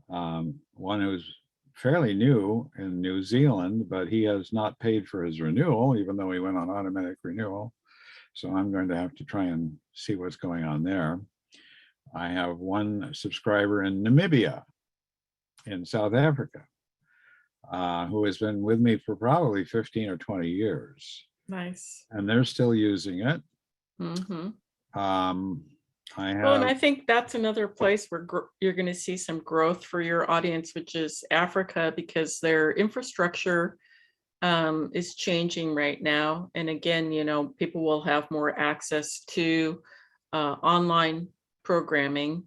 One who's fairly new in New Zealand, but he has not paid for his renewal, even though he went on automatic renewal. So I'm going to have to try and see what's going on there. I have one subscriber in Namibia, in South Africa, who has been with me for probably 15 or 20 years. nice. And they're still using it. Well, and I think that's another place where you're going to see some growth for your audience, which is Africa, because their infrastructure is changing right now. And again, people will have more access to online programming.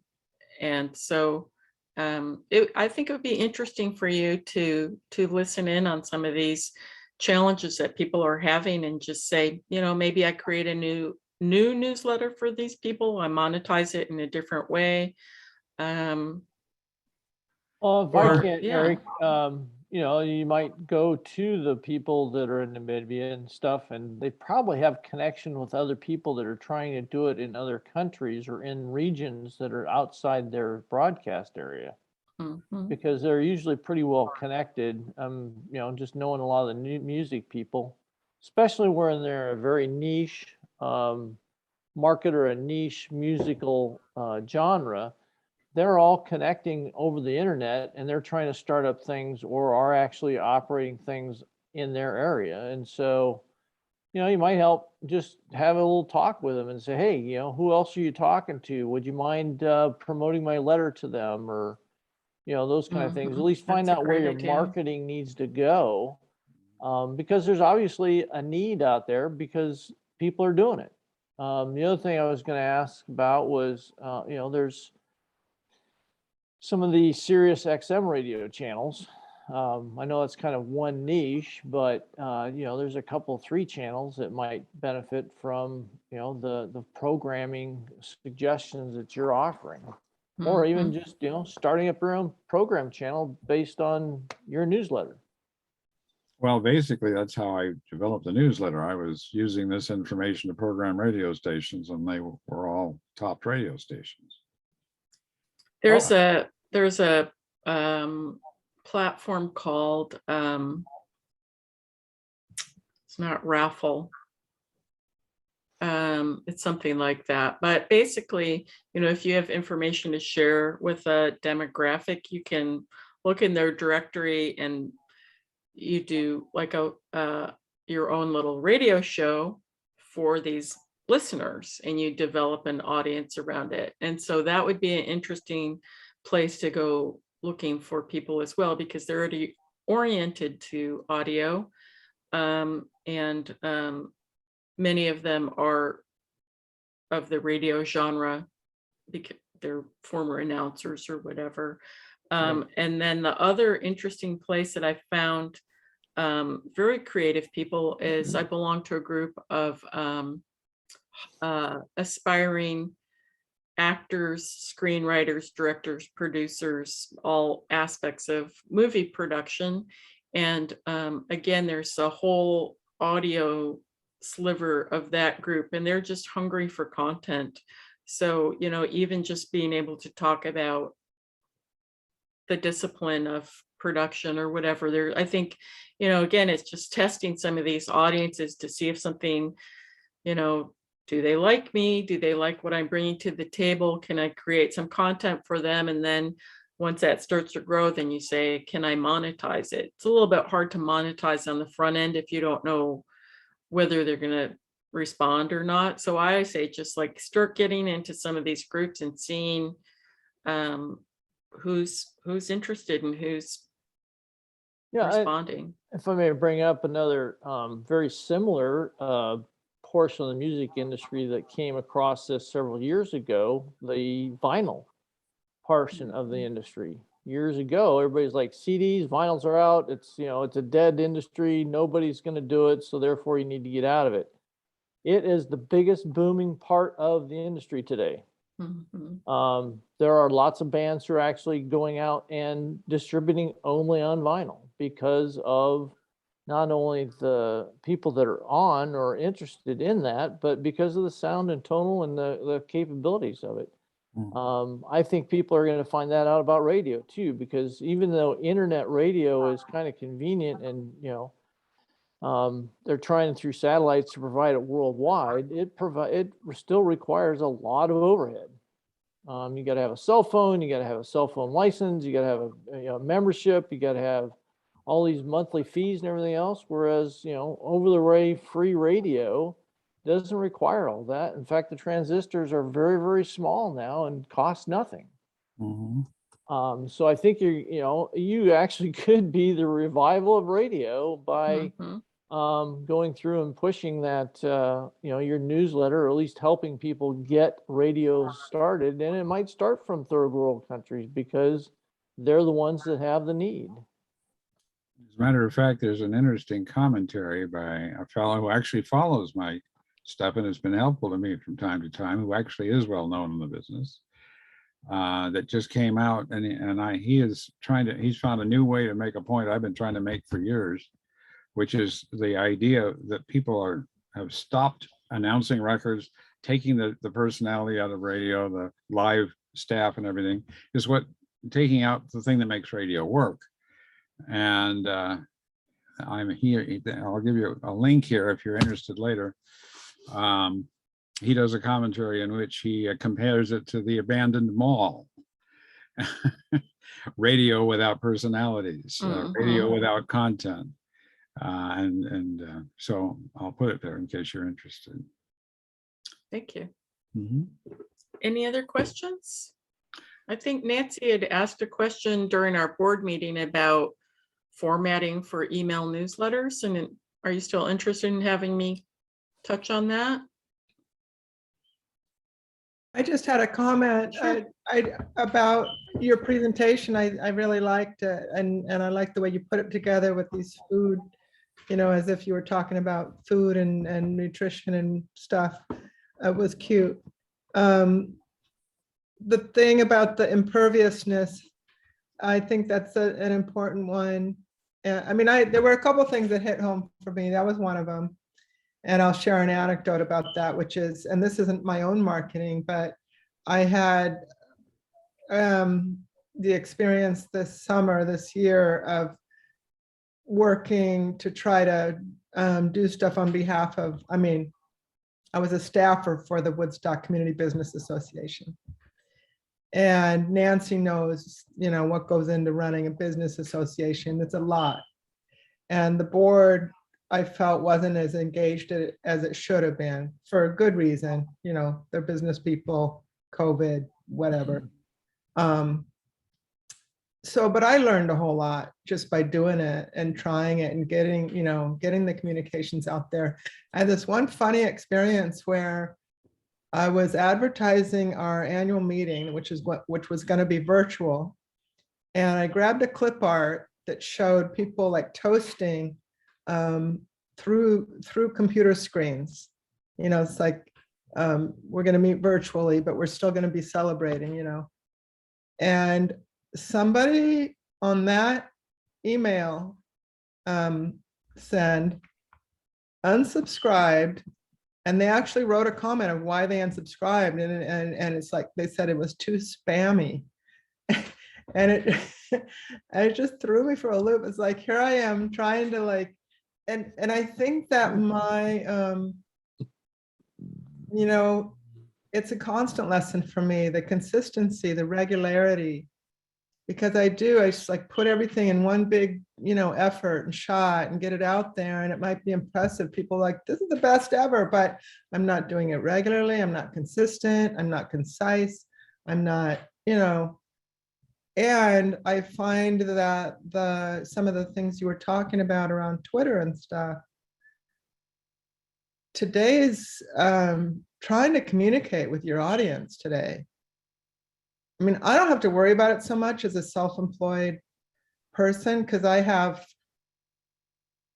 And so I think it would be interesting for you to listen in on some of these challenges that people are having, and just say, maybe I create a new newsletter for these people. I monetize it in a different way. Well, if I can, Eric, you might go to the people that are in Namibia and stuff, and they probably have connection with other people that are trying to do it in other countries or in regions that are outside their broadcast area, Mhm. because they're usually pretty well connected. Just knowing a lot of the new music people, especially when they're a very niche market or a niche musical genre, they're all connecting over the internet, and they're trying to start up things or are actually operating things in their area. And so, you might help just have a little talk with them and say, hey, who else are you talking to? Would you mind promoting my letter to them? Or, those kind of things. At Mhm. least find That's a out where great your idea. marketing needs to go, because there's obviously a need out there because people are doing it. The other thing I was going to ask about was, there's some of the Sirius XM radio channels. I know it's kind of one niche, but there's a couple, 3 channels that might benefit from the programming suggestions that you're offering, or even Mhm. just starting up your own program channel based on your newsletter. Well, basically, that's how I developed the newsletter. I was using this information to program radio stations, and they were all top radio stations. There's a platform called it's not Raffle. It's something like that. But basically, if you have information to share with a demographic, you can look in their directory and you do like your own little radio show for these listeners, and you develop an audience around it. And so that would be an interesting place to go looking for people as well, because they're already oriented to audio. And many of them are of the radio genre because they're former announcers or whatever. And then the other interesting place that I found very creative people is I belong to a group of aspiring actors, screenwriters, directors, producers, all aspects of movie production. And again, there's a whole audio sliver of that group, and they're just hungry for content. So, even just being able to talk about the discipline of production or whatever there, I think, again, it's just testing some of these audiences to see if something, do they like me? Do they like what I'm bringing to the table? Can I create some content for them? And then once that starts to grow, then you say, can I monetize it? It's a little bit hard to monetize on the front end if you don't know whether they're going to respond or not. So I say just like start getting into some of these groups and seeing who's interested and who's responding. If I may bring up another very similar portion of the music industry that came across this several years ago, the vinyl portion of the industry. Years ago, everybody's like, CDs, vinyls are out. It's, it's a dead industry. Nobody's going to do it. So therefore you need to get out of it. It is the biggest booming part of the industry today. Mhm. There are lots of bands who are actually going out and distributing only on vinyl because of not only the people that are on or interested in that, but because of the sound and tonal and the capabilities of it. I think people are going to find that out about radio too, because even though internet radio is kind of convenient and, they're trying through satellites to provide it worldwide, it still requires a lot of overhead. You got to have a cell phone, you got to have a cell phone license, you got to have a membership, you got to have all these monthly fees and everything else. Whereas, over the way free radio doesn't require all that. In fact, the transistors are very, very small now and cost nothing. So I think you actually could be the revival of radio by going through and pushing that, your newsletter, or at least helping people get radio started. And it might start from third world countries because they're the ones that have the need. As a matter of fact, there's an interesting commentary by a fellow who actually follows my stuff and has been helpful to me from time to time, who actually is well known in the business. that just came out, and he's found a new way to make a point I've been trying to make for years, which is the idea that people have stopped announcing records, taking the personality out of radio, the live staff and everything, is taking out the thing that makes radio work. And I'm here, I'll give you a link here if you're interested later. He does a commentary in which he compares it to the abandoned mall. Radio without personalities, radio without content. So I'll put it there in case you're interested. Thank you. Mhm. Any other questions? I think Nancy had asked a question during our board meeting about formatting for email newsletters. And are you still interested in having me touch on that? I just had a comment about your presentation. I really liked it, and I like the way you put it together with these food, as if you were talking about food and nutrition and stuff. It was cute. The thing about the imperviousness, I think that's an important one. There were a couple things that hit home for me. That was one of them. And I'll share an anecdote about that, which is, and this isn't my own marketing, but I had the experience this year of working to try to do stuff on behalf of, I was a staffer for the Woodstock Community Business Association. And Nancy knows, what goes into running a business association. It's a lot. And the board, I felt, wasn't as engaged as it should have been, for a good reason. They're business people, COVID, whatever. But I learned a whole lot just by doing it and trying it and getting the communications out there. I had this one funny experience where I was advertising our annual meeting, which was going to be virtual. And I grabbed a clip art that showed people like toasting through computer screens. It's like, we're going to meet virtually, but we're still going to be celebrating, And somebody on that email send unsubscribed, and they actually wrote a comment of why they unsubscribed, and it's like they said it was too spammy. And it just threw me for a loop. It's like, here I am trying to and I think that it's a constant lesson for me, the consistency, the regularity, because I just put everything in one big, effort and shot and get it out there, and it might be impressive. People this is the best ever, but I'm not doing it regularly. I'm not consistent. I'm not concise. I'm not, and I find that some of the things you were talking about around Twitter and stuff, today's trying to communicate with your audience today. I don't have to worry about it so much as a self-employed person, because I have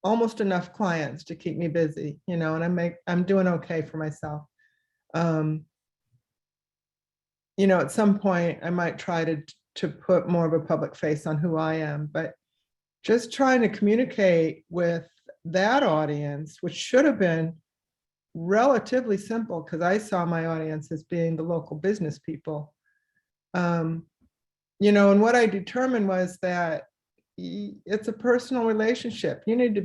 almost enough clients to keep me busy, and I'm doing okay for myself. At some point I might try to put more of a public face on who I am, but just trying to communicate with that audience, which should have been relatively simple, because I saw my audience as being the local business people. And what I determined was that it's a personal relationship. You need to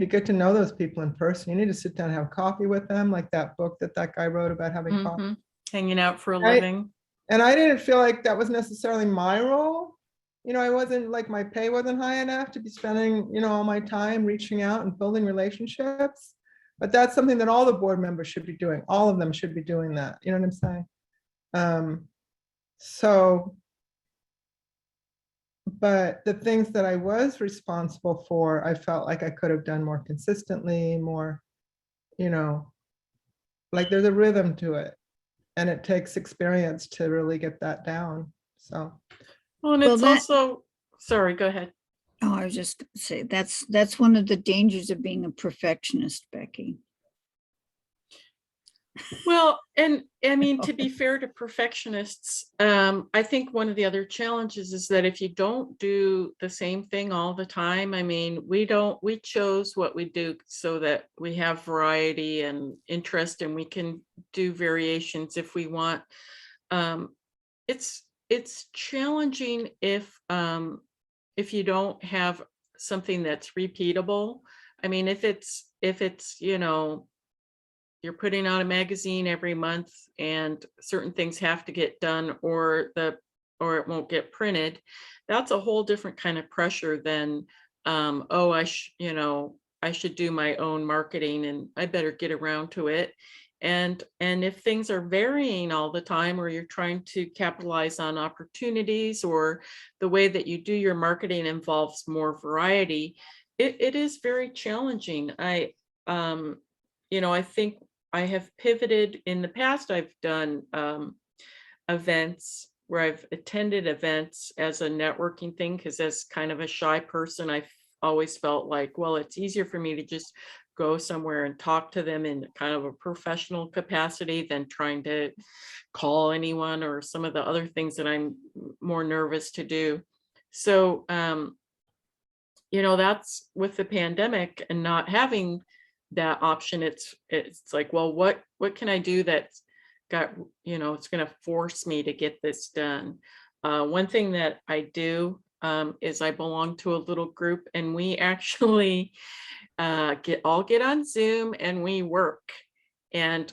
get to know those people in person. You need to sit down and have coffee with them, like that book that guy wrote about having coffee. Hanging out for a living. And I didn't feel like that was necessarily my role. I wasn't my pay wasn't high enough to be spending, all my time reaching out and building relationships. But that's something that all the board members should be doing. All of them should be doing that. You know what I'm saying? But the things that I was responsible for, I felt like I could have done more consistently, more, there's a rhythm to it, and it takes experience to really get that down. So. Well, and it's also, sorry, go ahead. Oh, I was just going to say, that's one of the dangers of being a perfectionist, Becky. Well, and I mean, to be fair to perfectionists, I think one of the other challenges is that if you don't do the same thing all the time, I mean, we chose what we do so that we have variety and interest, and we can do variations if we want. Um, it's challenging if you don't have something that's repeatable. I mean, if it's, you know, you're putting out a magazine every month and certain things have to get done or it won't get printed, that's a whole different kind of pressure than oh, you know, I should do my own marketing and I better get around to it. And if things are varying all the time, or you're trying to capitalize on opportunities, or the way that you do your marketing involves more variety, it is very challenging. You know, I think I have pivoted in the past. I've done events where I've attended events as a networking thing, because as kind of a shy person, I've always felt like, well, it's easier for me to just go somewhere and talk to them in kind of a professional capacity than trying to call anyone, or some of the other things that I'm more nervous to do. So, you know, that's with the pandemic and not having that option, it's like, well, what can I do that's got, you know, it's going to force me to get this done. One thing that I do is I belong to a little group, and we actually get on Zoom and we work, and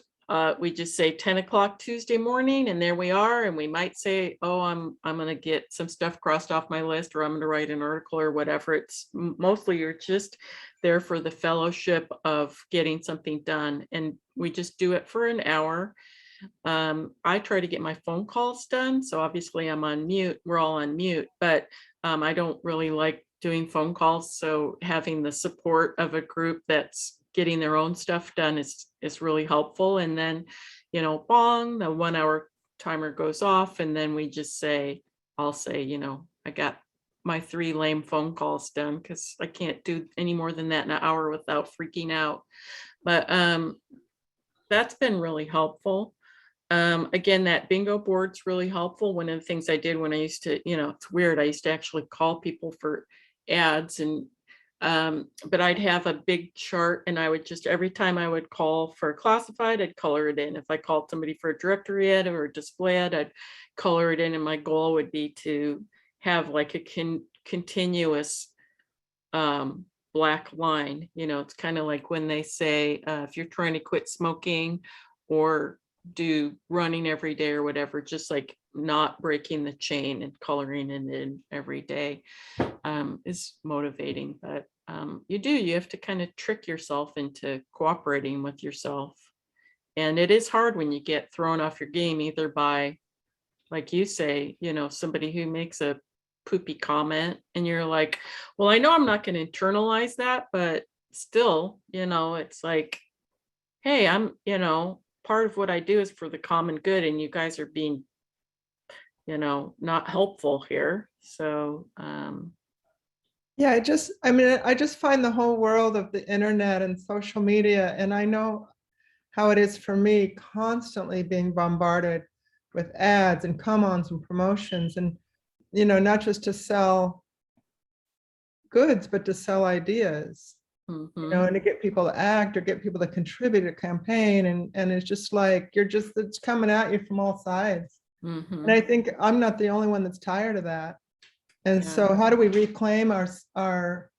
we just say 10 o'clock Tuesday morning, and there we are. And we might say, oh, I'm going to get some stuff crossed off my list, or I'm going to write an article or whatever. It's mostly you're just there for the fellowship of getting something done. And we just do it for an hour. I try to get my phone calls done. So obviously I'm on mute. We're all on mute, but I don't really like doing phone calls. So having the support of a group that's getting their own stuff done is really helpful. And then, you know, bong, the 1 hour timer goes off, and then we just say, I'll say, you know, I got my 3 lame phone calls done, because I can't do any more than that in an hour without freaking out. But that's been really helpful. Again, that bingo board's really helpful. One of the things I did when I used to, you know, it's weird, I used to actually call people for ads, and but I'd have a big chart, and I would just, every time I would call for a classified, I'd color it in. If I called somebody for a directory ad or a display ad, I'd color it in. And my goal would be to have like a continuous black line. You know, it's kind of like when they say, if you're trying to quit smoking or do running every day or whatever, just like not breaking the chain and coloring it in every day is motivating. But you have to kind of trick yourself into cooperating with yourself. And it is hard when you get thrown off your game, either by, like you say, you know, somebody who makes a poopy comment, and you're like, well, I know I'm not going to internalize that, but still, you know, it's like, hey, I'm, you know, part of what I do is for the common good, and you guys are being, you know, not helpful here. So Yeah, I just find the whole world of the internet and social media, and I know how it is for me, constantly being bombarded with ads and come-ons and promotions, and, you know, not just to sell goods, but to sell ideas, you know, and to get people to act or get people to contribute to a campaign. And it's just like, it's coming at you from all sides. And I think I'm not the only one that's tired of that. And so how do we reclaim our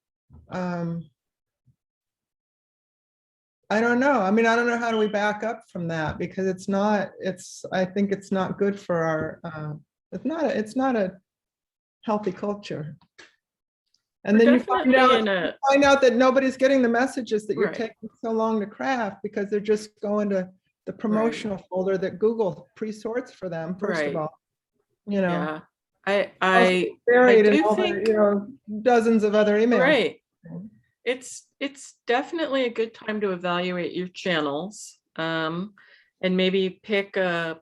I don't know. I mean, I don't know, how do we back up from that? Because I think it's not good for our, it's not a healthy culture. And then you find out that nobody's getting the messages that you're taking so long to craft, because they're just going to the promotional folder that Google pre-sorts for them, first of all, you know. I buried do in all think, the, you know, dozens of other emails. right. It's definitely a good time to evaluate your channels, and maybe pick a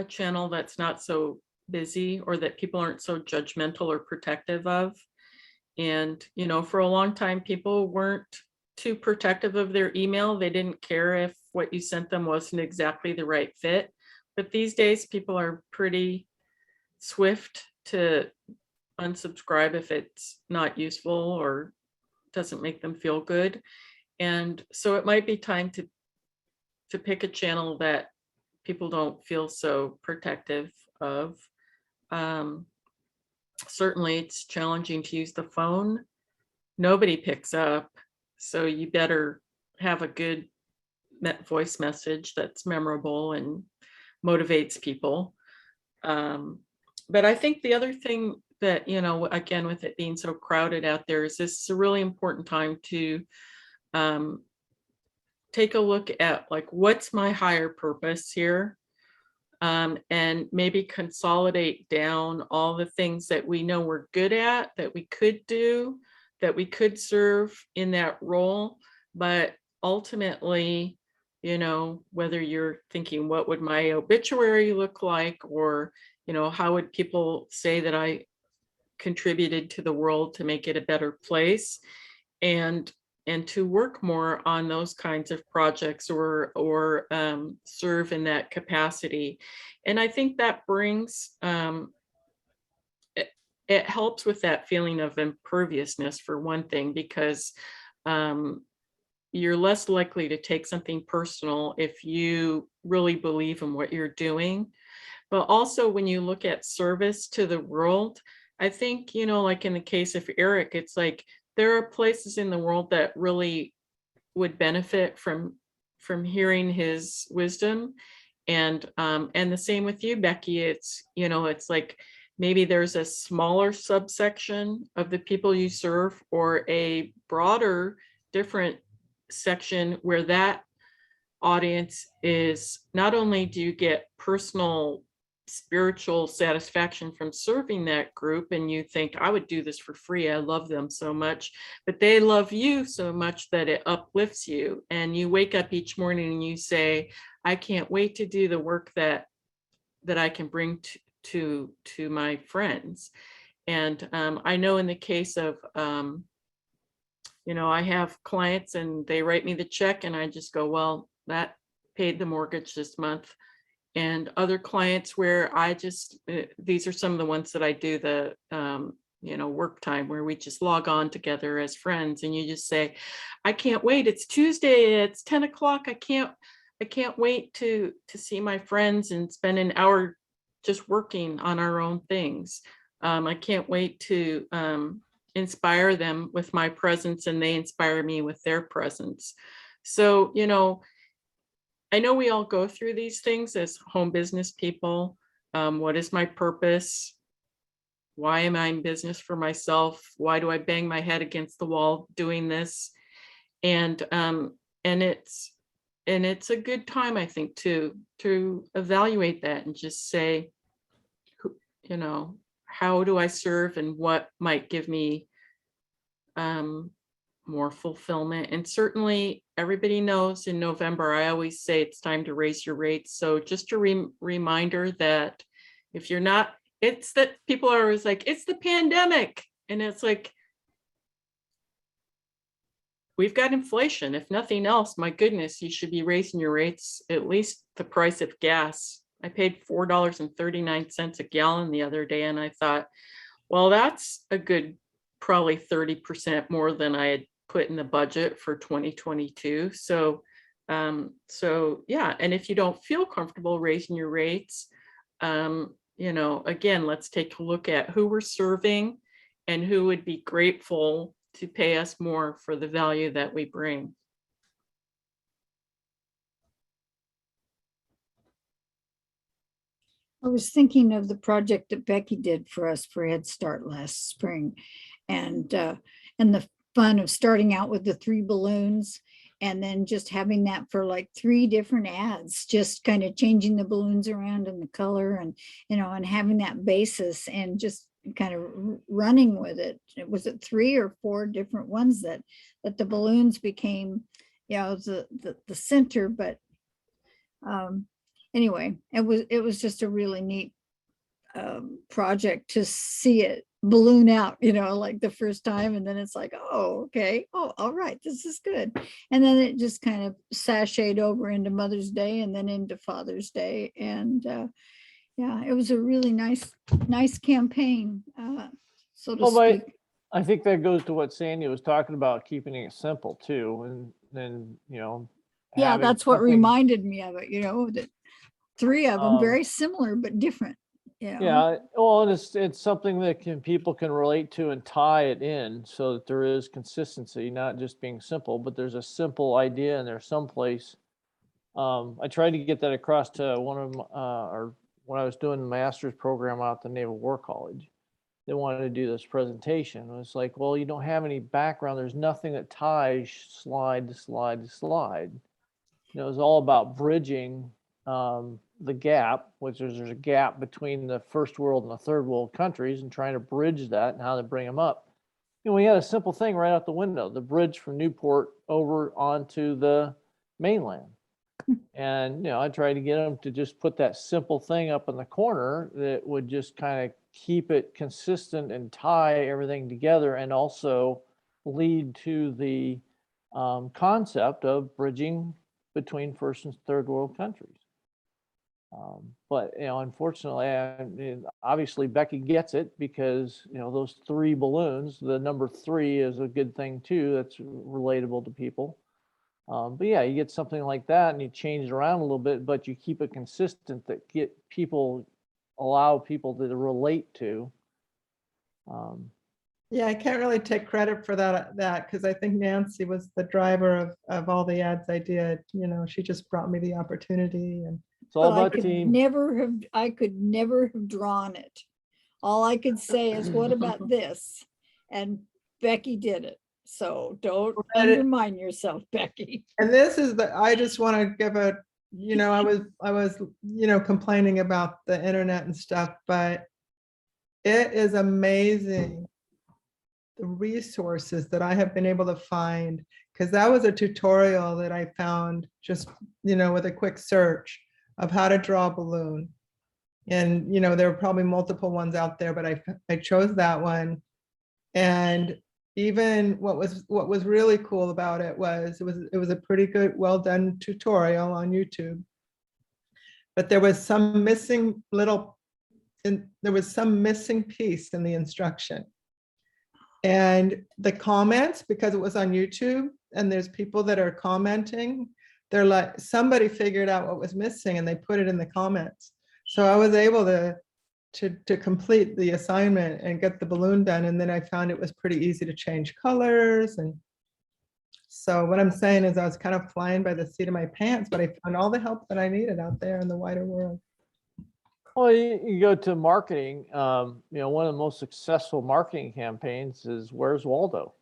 channel that's not so busy, or that people aren't so judgmental or protective of. And, you know, for a long time, people weren't too protective of their email. They didn't care if what you sent them wasn't exactly the right fit. But these days, people are pretty swift to unsubscribe if it's not useful or doesn't make them feel good. And so it might be time to pick a channel that people don't feel so protective of. Certainly it's challenging to use the phone. Nobody picks up, so you better have a good voice message that's memorable and motivates people. But I think the other thing that, you know, again, with it being so crowded out there, is this is a really important time to take a look at, like, what's my higher purpose here? And maybe consolidate down all the things that we know we're good at, that we could do, that we could serve in that role. But ultimately, you know, whether you're thinking, what would my obituary look like? Or, you know, how would people say that I contributed to the world to make it a better place? And to work more on those kinds of projects, or serve in that capacity. And I think that brings, it helps with that feeling of imperviousness, for one thing, because you're less likely to take something personal if you really believe in what you're doing. But also, when you look at service to the world, I think, you know, like in the case of Eric, it's like, there are places in the world that really would benefit from hearing his wisdom. And the same with you, Becky. It's, you know, it's like, maybe there's a smaller subsection of the people you serve, or a broader, different section where that audience is, not only do you get personal spiritual satisfaction from serving that group, and you think, I would do this for free, I love them so much, but they love you so much that it uplifts you, and you wake up each morning and you say, I can't wait to do the work that I can bring to my friends. And I know in the case of you know, I have clients and they write me the check and I just go, well, that paid the mortgage this month. And other clients where I just, these are some of the ones that I do the, you know, work time, where we just log on together as friends, and you just say, I can't wait. It's Tuesday. It's 10 o'clock. I can't wait to see my friends and spend an hour just working on our own things. I can't wait to inspire them with my presence, and they inspire me with their presence. So, you know, I know we all go through these things as home business people. What is my purpose? Why am I in business for myself? Why do I bang my head against the wall doing this? And it's a good time, I think, to evaluate that and just say, you know, how do I serve, and what might give me more fulfillment? And certainly everybody knows in November, I always say it's time to raise your rates. So just a reminder that if you're not, it's that people are always like, it's the pandemic. And it's like, we've got inflation. If nothing else, my goodness, you should be raising your rates, at least the price of gas. I paid $4.39 a gallon the other day. And I thought, well, that's a good, probably 30% more than I had put in the budget for 2022. So yeah. And if you don't feel comfortable raising your rates, you know, again, let's take a look at who we're serving and who would be grateful to pay us more for the value that we bring. I was thinking of the project that Becky did for us for Head Start last spring, and the fun of starting out with the 3 balloons, and then just having that for like 3 different ads, just kind of changing the balloons around and the color, and, you know, and having that basis and just kind of running with it. Was it 3 or 4 different ones that the balloons became, you know, the center, but anyway, it was just a really neat project to see it balloon out, like the first time. And then it's like, oh, okay. Oh, all right. This is good. And then it just kind of sashayed over into Mother's Day and then into Father's Day. And yeah, it was a really nice campaign, so to Well, speak. I think that goes to what Sandy was talking about, keeping it simple too. And then, Yeah, having that's what something- reminded me of it, that 3 of them, Um, very similar, but different. Yeah, well, and it's something that people can relate to and tie it in so that there is consistency, not just being simple, but there's a simple idea in there someplace. I tried to get that across to one of or when I was doing the master's program out at the Naval War College. They wanted to do this presentation. It was like, well, you don't have any background. There's nothing that ties slide to slide to slide. It was all about bridging the gap, which is there's a gap between the first world and the third world countries, and trying to bridge that and how to bring them up. We had a simple thing right out the window, the bridge from Newport over onto the mainland. And, I tried to get them to just put that simple thing up in the corner that would just kind of keep it consistent and tie everything together, and also lead to the concept of bridging between first and third world countries. But, unfortunately, obviously Becky gets it because, those 3 balloons, the number 3 is a good thing too. That's relatable to people. But yeah, you get something like that and you change it around a little bit, but you keep it consistent that allow people to relate to. Yeah, I can't really take credit for that because I think Nancy was the driver of all the ads I did. She just brought me the opportunity. And It's all But about team. I could never have drawn it. All I could say is, what about this? And Becky did it. So don't undermine yourself, Becky. And this is I just want to give I was complaining about the internet and stuff, but it is amazing the resources that I have been able to find, because that was a tutorial that I found just, with a quick search of how to draw a balloon. And, there were probably multiple ones out there, but I chose that one. And even what was really cool about it was a pretty good, well done tutorial on YouTube. But there was some missing piece in the instruction. And the comments, because it was on YouTube and there's people that are commenting, they're like, somebody figured out what was missing and they put it in the comments. So I was able to complete the assignment and get the balloon done. And then I found it was pretty easy to change colors. And so what I'm saying is I was kind of flying by the seat of my pants, but I found all the help that I needed out there in the wider world. Well, you go to marketing, one of the most successful marketing campaigns is Where's Waldo?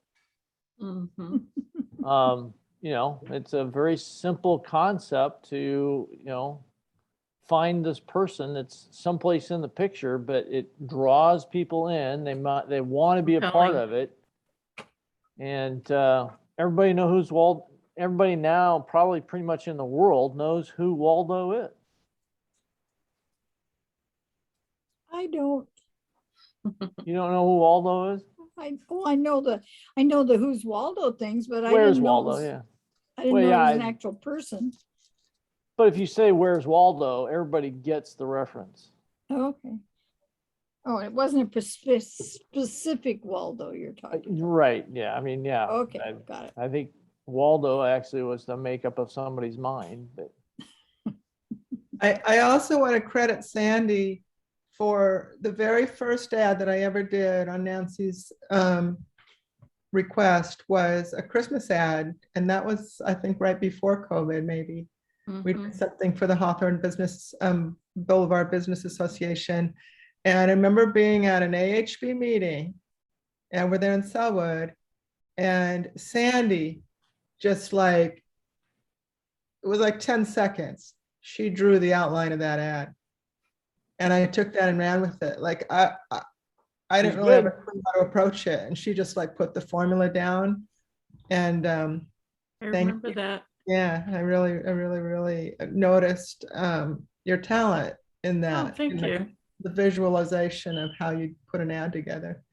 Mhm. It's a very simple concept to, find this person that's someplace in the picture, but it draws people in. They want to be a part of it. And everybody know who's Waldo. Everybody now, probably pretty much in the world, knows who Waldo is. I don't. You don't know who Waldo is? I know the Who's Waldo things, but Where's I didn't know Waldo? it was, Yeah. I didn't Well, know yeah, it was an actual person. But if you say Where's Waldo, everybody gets the reference. Okay. Oh, it wasn't a specific Waldo you're talking about. Right. Yeah. I mean, yeah. Okay, got it. I think Waldo actually was the makeup of somebody's mind. But I also want to credit Sandy for the very first ad that I ever did on Nancy's request was a Christmas ad. And that was, I think, right before COVID, maybe. We did something for the Hawthorne Business Boulevard Business Association. And I remember being at an AHB meeting and we're there in Sellwood, and Sandy just it was like 10 seconds. She drew the outline of that ad. And I took that and ran with it. I didn't really have a clue how to approach it. And she just put the formula down. And I remember that. yeah, I really noticed your talent in that. Oh, thank you. The visualization of how you put an ad together.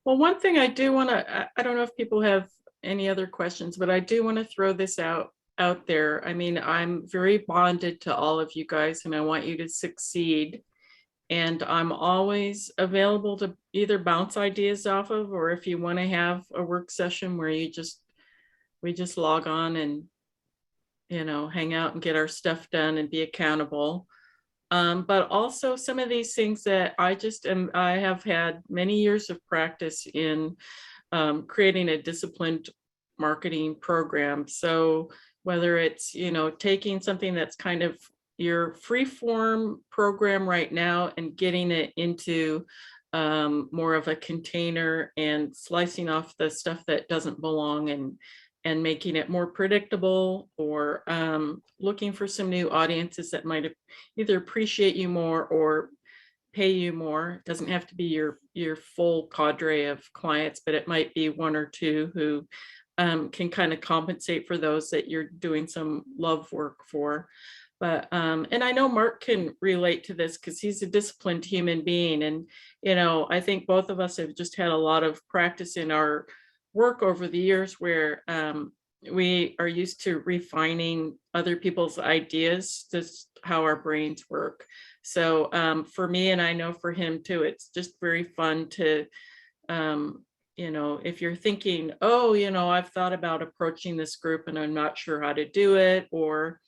Well, one thing I do want to, I don't know if people have any other questions, but I do want to throw this out there. I mean, I'm very bonded to all of you guys and I want you to succeed. And I'm always available to either bounce ideas off of, or if you want to have a work session where we just log on and, you know, hang out and get our stuff done and be accountable. But also some of these things that I have had many years of practice in creating a disciplined marketing program. So whether it's, you know, taking something that's kind of your free form program right now and getting it into more of a container and slicing off the stuff that doesn't belong and making it more predictable, or looking for some new audiences that might either appreciate you more or pay you more. It doesn't have to be your full cadre of clients, but it might be one or two who can kind of compensate for those that you're doing some love work for. But and I know Mark can relate to this because he's a disciplined human being. And, you know, I think both of us have just had a lot of practice in our work over the years where we are used to refining other people's ideas, just how our brains work. So for me, and I know for him too, it's just very fun to, you know, if you're thinking, oh, you know, I've thought about approaching this group and I'm not sure how to do it, or,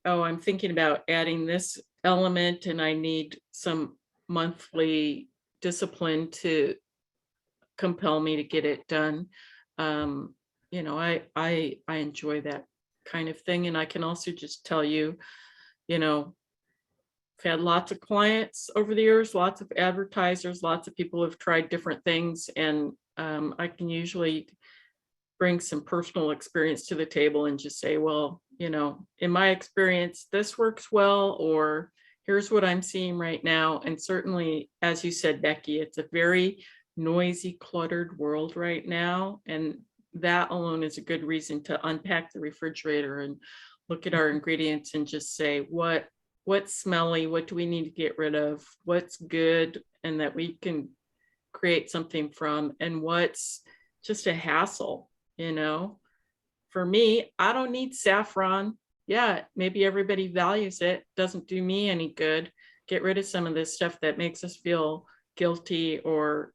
oh, I'm thinking about adding this element and I need some monthly discipline to compel me to get it done. You know, I enjoy that kind of thing. And I can also just tell you, you know, I've had lots of clients over the years, lots of advertisers, lots of people have tried different things. And I can usually bring some personal experience to the table and just say, well, you know, in my experience, this works well, or here's what I'm seeing right now. And certainly, as you said, Becky, it's a very noisy, cluttered world right now. And that alone is a good reason to unpack the refrigerator and look at our ingredients and just say, what's smelly? What do we need to get rid of? What's good and that we can create something from, and what's just a hassle, you know? For me, I don't need saffron. Yeah, maybe everybody values it. Doesn't do me any good. Get rid of some of this stuff that makes us feel guilty or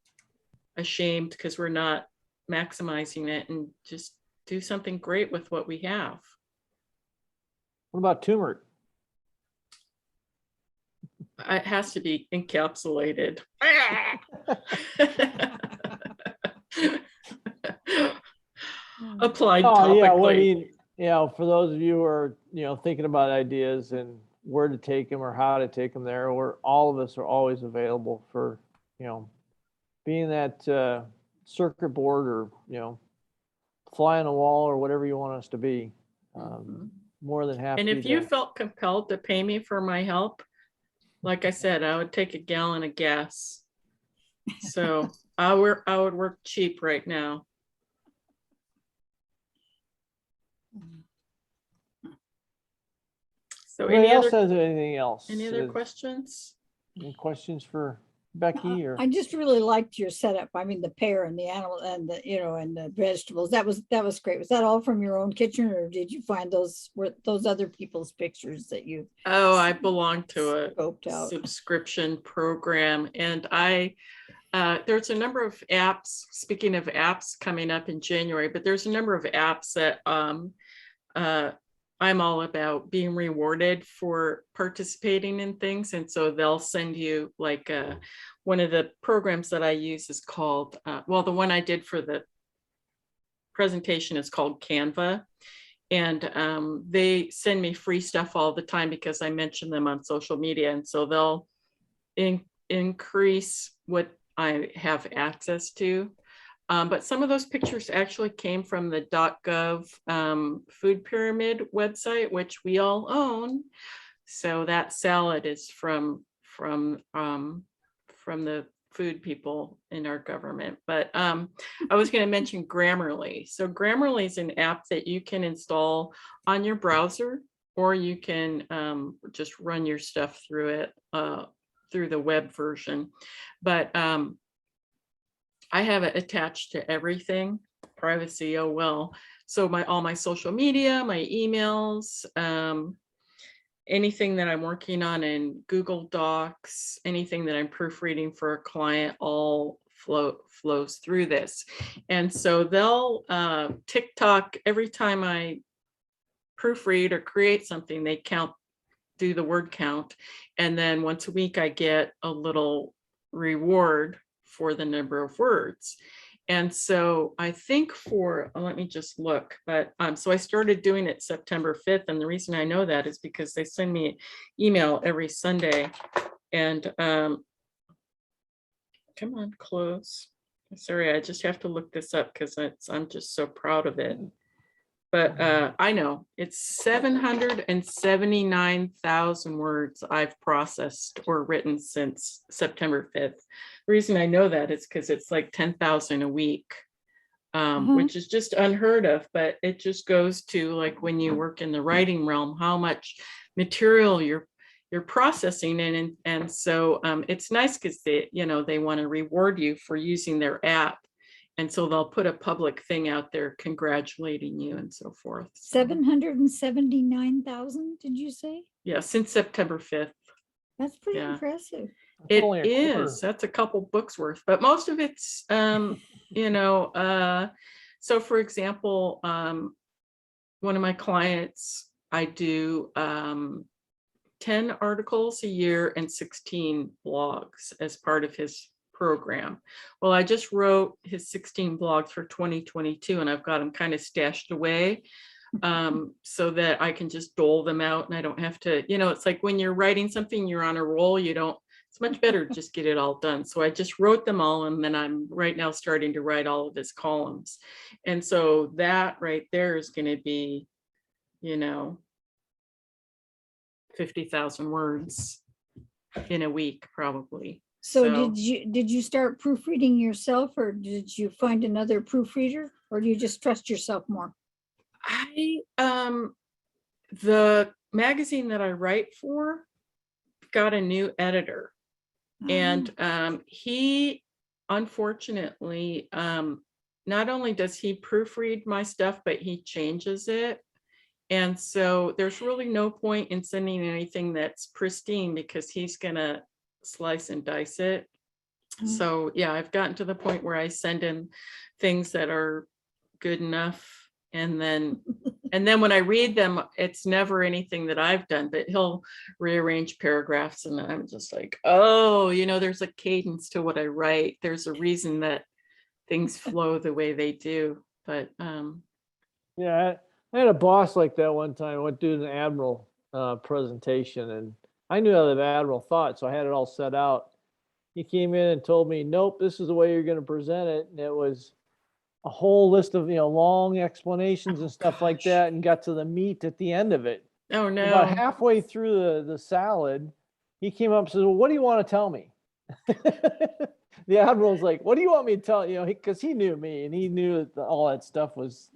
ashamed because we're not maximizing it, and just do something great with what we have. What about turmeric? It has to be encapsulated. Applied topically. Yeah, well, I mean, you know, for those of you who are, you know, thinking about ideas and where to take them or how to take them there, or all of us are always available for, you know, being that circuit board or, you know, fly on the wall or whatever you want us to be. More than happy. And if you felt compelled to pay me for my help, like I said, I would take a gallon of gas. So I would work cheap right now. So Anybody else has anything else? Any other questions? Any questions for Becky? Or I just really liked your setup. I mean, the pear and the animal and the, you know, and the vegetables. That was great. Was that all from your own kitchen, or did you find those other people's pictures that you? Oh, I belong to a subscription program, and there's a number of apps. Speaking of apps coming up in January, but there's a number of apps that I'm all about being rewarded for participating in things. And so they'll send you like one of the programs that I use is called, well, the one I did for the presentation is called Canva. And they send me free stuff all the time because I mention them on social media. And so they'll increase what I have access to. But some of those pictures actually came from the .gov food pyramid website, which we all own. So that salad is from the food people in our government. But I was going to mention Grammarly. So Grammarly is an app that you can install on your browser, or you can just run your stuff through it through the web version. But I have it attached to everything. Privacy, oh well. So all my social media, my emails, anything that I'm working on in Google Docs, anything that I'm proofreading for a client, all flows through this. And so they'll TikTok, every time I proofread or create something, they do the word count. And then once a week, I get a little reward for the number of words. And so I think let me just look, but so I started doing it September 5th. And the reason I know that is because they send me an email every Sunday. And come on, close. Sorry, I just have to look this up because I'm just so proud of it. But I know it's 779,000 words I've processed or written since September 5th. The reason I know that is because it's like 10,000 a week, which is just unheard of. But it just goes to, like, when you work in the writing realm, how much material you're processing in. And so it's nice because they want to reward you for using their app. And so they'll put a public thing out there congratulating you and so forth. 779,000, did you say? Yeah, since September 5th. That's pretty Yeah. impressive. It only a quarter. is. That's a couple books worth, but most of it's, so for example, one of my clients, I do 10 articles a year and 16 blogs as part of his program. Well, I just wrote his 16 blogs for 2022, and I've got them kind of stashed away so that I can just dole them out, and I don't have to, it's like when you're writing something, you're on a roll, it's much better to just get it all done. So I just wrote them all, and then I'm right now starting to write all of his columns. And so that right there is going to be, 50,000 words in a week, probably. So did you start proofreading yourself, or did you find another proofreader, or do you just trust yourself more? The magazine that I write for got a new editor, and he, unfortunately, not only does he proofread my stuff, but he changes it. And so there's really no point in sending anything that's pristine because he's gonna slice and dice it. So yeah, I've gotten to the point where I send him things that are good enough, and then when I read them, it's never anything that I've done, but he'll rearrange paragraphs, and I'm just like, oh, there's a cadence to what I write. There's a reason that things flow the way they do. But Yeah, I had a boss like that one time. I went to do an Admiral presentation, and I knew how the Admiral thought, so I had it all set out. He came in and told me, nope, this is the way you're going to present it. And it was a whole list of, long explanations and stuff like gosh. that, and got to the meat at the end of it. oh no. About halfway through the salad, he came up and says, well, what do you want to tell me? The Admiral's like, what do you want me to tell you? Because he knew me, and he knew that all that stuff was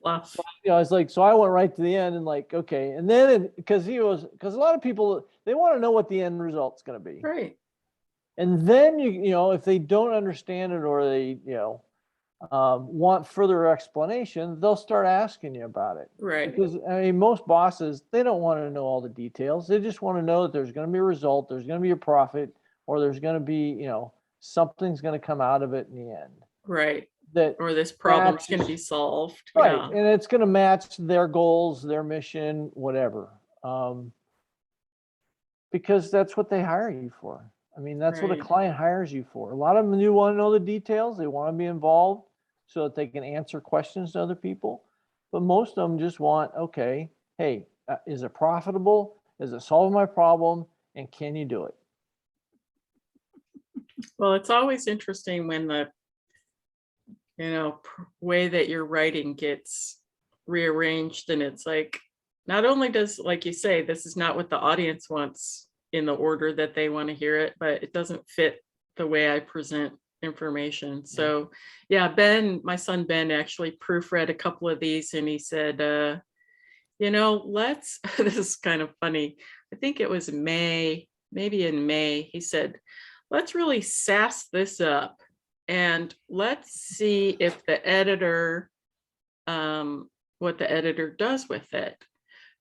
Fluff. I was like, so I went right to the end and like, okay. And then because a lot of people, they want to know what the end result's going to be. Right. And then, if they don't understand it, or they, want further explanation, they'll start asking you about it. Right. Because most bosses, they don't want to know all the details. They just want to know that there's going to be a result, there's going to be a profit, or there's going to be, something's going to come out of it in the end. Right. Or this problem's going to be solved. Right. Yeah. And it's going to match their goals, their mission, whatever. Because that's what they hire you for. I mean, that's what a Right. client hires you for. A lot of them do want to know the details. They want to be involved so that they can answer questions to other people. But most of them just want, okay, hey, is it profitable? Is it solving my problem? And can you do it? Well, it's always interesting when the way that your writing gets rearranged, and it's like, not only does, like you say, this is not what the audience wants in the order that they want to hear it, but it doesn't fit the way I present information. So yeah, my son Ben actually proofread a couple of these, and he said, let's this is kind of funny. I think it was maybe in May, he said, let's really sass this up and let's see if the editor, what the editor does with it.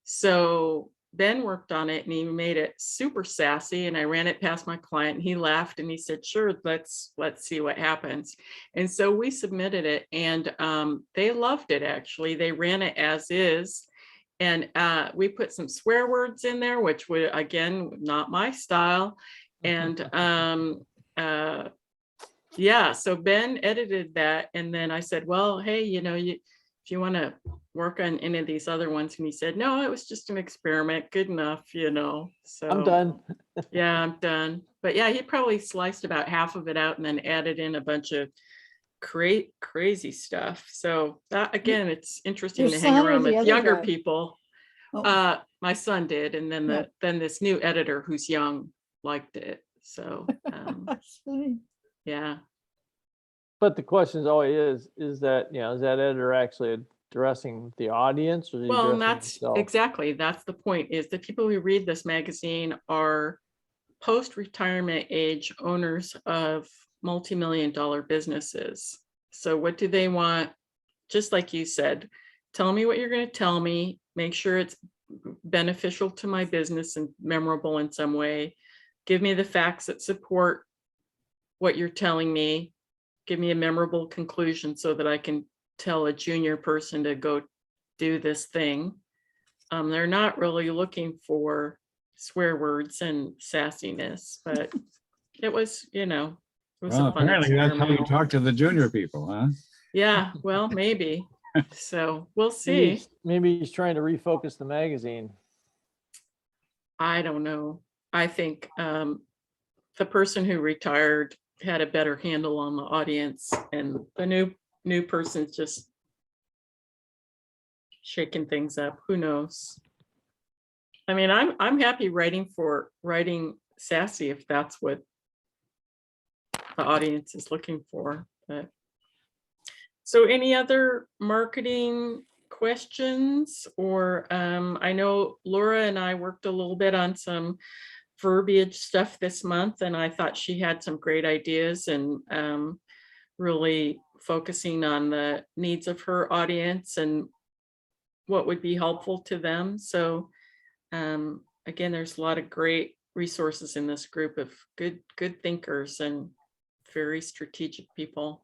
So Ben worked on it and he made it super sassy, and I ran it past my client and he laughed and he said, sure, let's see what happens. And so we submitted it, and they loved it. Actually, they ran it as is, and we put some swear words in there, which would, again, not my style. And yeah, so Ben edited that, and then I said, well, hey, if you want to work on any of these other ones, and he said, no, it was just an experiment, good enough, so I'm done. yeah, I'm done. But yeah, he probably sliced about half of it out and then added in a bunch of crazy stuff. So that, again, it's interesting Your to hang son or around the with other younger guy? people. Oh, My son did, and then Yeah. then this new editor who's young liked it. So that's funny. yeah. But the question is always is that, is that editor actually addressing the audience, or is he Well, and addressing that's himself? exactly, that's the point, is the people who read this magazine are post-retirement age owners of multi-million-dollar businesses. So what do they want? Just like you said, tell me what you're going to tell me, make sure it's beneficial to my business and memorable in some way. Give me the facts that support what you're telling me. Give me a memorable conclusion so that I can tell a junior person to go do this thing. They're not really looking for swear words and sassiness, but it was, it was Well, a fun apparently that's how you experiment. talk to the junior people, huh? Yeah, well, maybe. So we'll Maybe see. maybe he's trying to refocus the magazine. I don't know. I think the person who retired had a better handle on the audience, and the new person's just shaking things up. Who knows? I mean, I'm happy writing sassy if that's what the audience is looking for. But so any other marketing questions? Or I know Laura and I worked a little bit on some verbiage stuff this month, and I thought she had some great ideas, and really focusing on the needs of her audience and what would be helpful to them. So again, there's a lot of great resources in this group of good thinkers and very strategic people.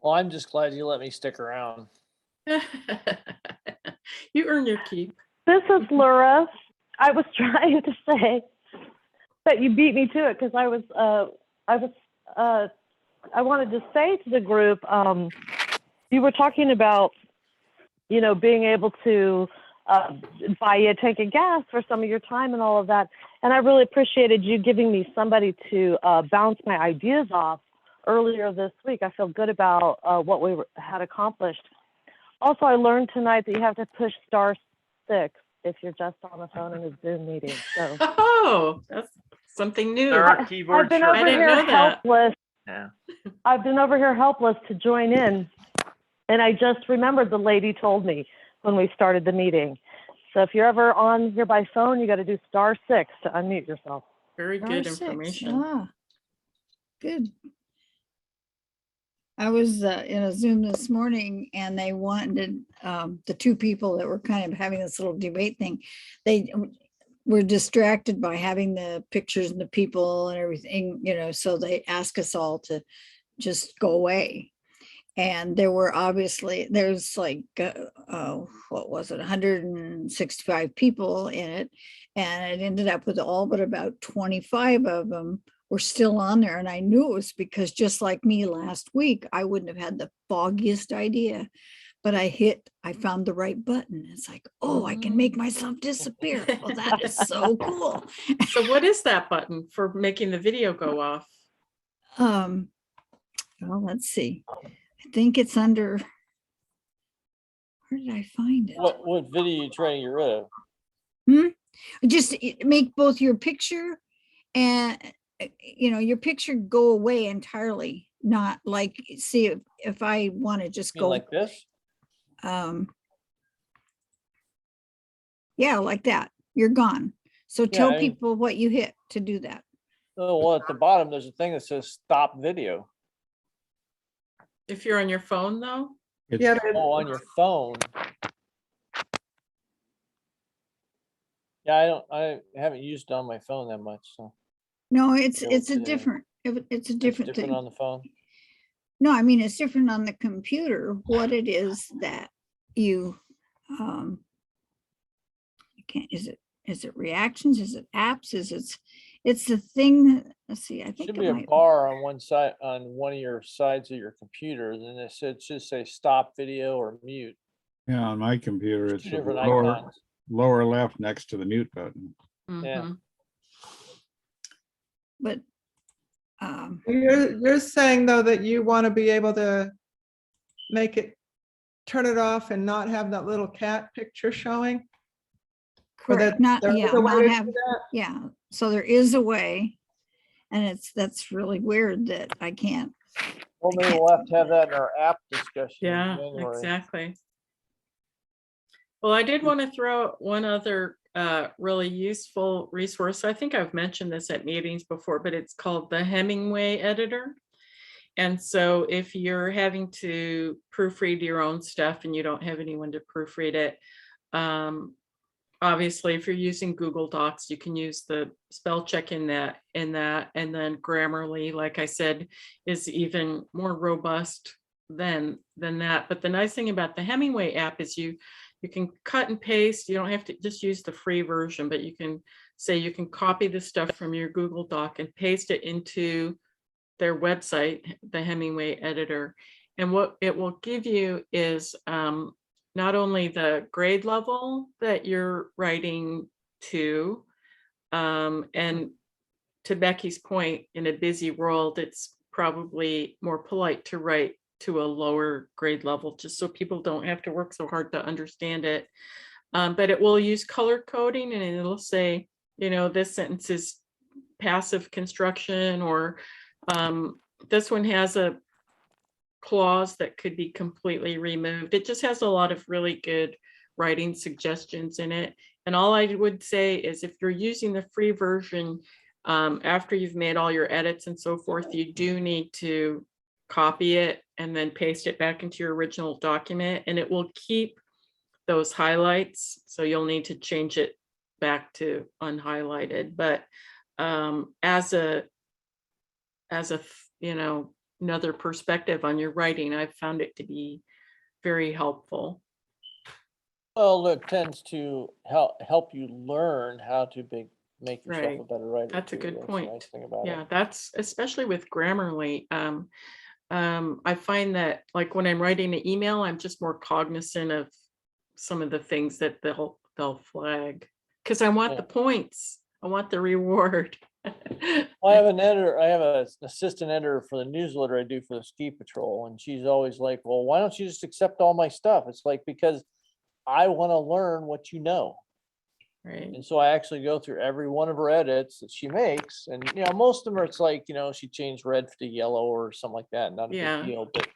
Well, I'm just glad you let me stick around. You earn your keep. This is Laura. I was trying to say that you beat me to it, because I wanted to say to the group, you were talking about, being able to buy a tank of gas for some of your time and all of that. And I really appreciated you giving me somebody to bounce my ideas off earlier this week. I feel good about what we had accomplished. Also, I learned tonight that you have to push *6 if you're just on the phone in a Zoom meeting. So Oh, that's something new. There are keyboard I've been shortcuts. over didn't here know that. helpless. Yeah. I've been over here helpless to join in. And I just remembered the lady told me when we started the meeting. So if you're ever on here by phone, you got to do *6 to unmute yourself. Very good R6. information. Ah, good. I was in a Zoom this morning, and they wanted the two people that were kind of having this little debate thing. They were distracted by having the pictures and the people and everything, so they asked us all to just go away. And there were there's like, what was it, 165 people in it. And it ended up with all but about 25 of them were still on there. And I knew it was because, just like me last week, I wouldn't have had the foggiest idea. But I found the right button. It's like, oh, I can make myself disappear. Well, that is so cool. So what is that button for making the video go off? Well, let's see. I think it's under, where did I find it? What video are you trying to get rid of? Just make both your picture and, your picture go away entirely. Not like, see, if I want to just You mean go, like this? yeah, like that, you're gone. So tell Yeah, people what you hit to do that. Oh, well, at the bottom, there's a thing that says stop video. If you're on your phone though, It's, Yeah, but Oh, on your phone. Yeah, I haven't used it on my phone that much, so. No, it's Able a to- different, it's a It's different different thing. on the phone. No, I mean, it's different on the computer, what it is that you, you can't, is it reactions? Is it apps? It's the thing, let's see, I think Should it be a might, bar on one side, on one of your sides of your computer, then it should say stop video or mute. yeah, on my computer, There's it's two the different lower, icons. lower left next to the mute button. Yeah. mhm. but, you're saying though that you want to be able to make it, turn it off and not have that little cat picture showing? Or correct, that not, there is yeah, a way not to do have, that? yeah, so there is a way. And that's really weird that I can't. Well, maybe we'll have to have that in our app discussion in Yeah, January. exactly. Well, I did want to throw out one other really useful resource. I think I've mentioned this at meetings before, but it's called the Hemingway Editor. And so if you're having to proofread your own stuff and you don't have anyone to proofread it, obviously, if you're using Google Docs, you can use the spell check in that, and then Grammarly, like I said, is even more robust than that. But the nice thing about the Hemingway app is you can cut and paste. You don't have to just use the free version, but you can say you can copy the stuff from your Google Doc and paste it into their website, the Hemingway Editor. And what it will give you is not only the grade level that you're writing to, and to Becky's point, in a busy world, it's probably more polite to write to a lower grade level, just so people don't have to work so hard to understand it. But it will use color coding, and it'll say, this sentence is passive construction, or this one has a clause that could be completely removed. It just has a lot of really good writing suggestions in it. And all I would say is, if you're using the free version, after you've made all your edits and so forth, you do need to copy it and then paste it back into your original document, and it will keep those highlights. So you'll need to change it back to unhighlighted. But as a another perspective on your writing, I've found it to be very helpful. Well, it tends to help you learn how to make yourself Right. a better writer. That's a too. good That's the point. nice thing about Yeah, it. that's especially with Grammarly. I find that, like, when I'm writing an email, I'm just more cognizant of some of the things that they'll flag, because I want Yeah. the points. I want the reward. Well, I have an editor. I have an assistant editor for the newsletter I do for the ski patrol, and she's always like, "Well, why don't you just accept all my stuff?" It's like, because I want to learn what you know. Right. And so I actually go through every one of her edits that she makes. And, most of them are, it's like, she changed red to yellow or something like that. Not a Yeah. big deal. But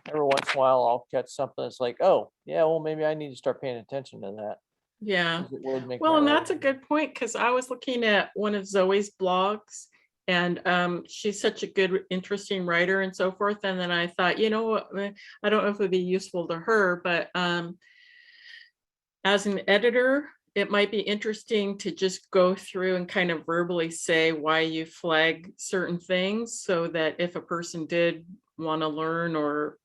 every once in a while, I'll catch something that's like, oh, yeah, well, maybe I need to start paying attention to that. Yeah. 'Cause it would make Well, my and that's a writing- good point, because I was looking at one of Zoe's blogs, and she's such a good, interesting writer and so forth. And then I thought, I don't know if it would be useful to her, but as an editor, it might be interesting to just go through and kind of verbally say why you flag certain things, so that if a person did want to learn, or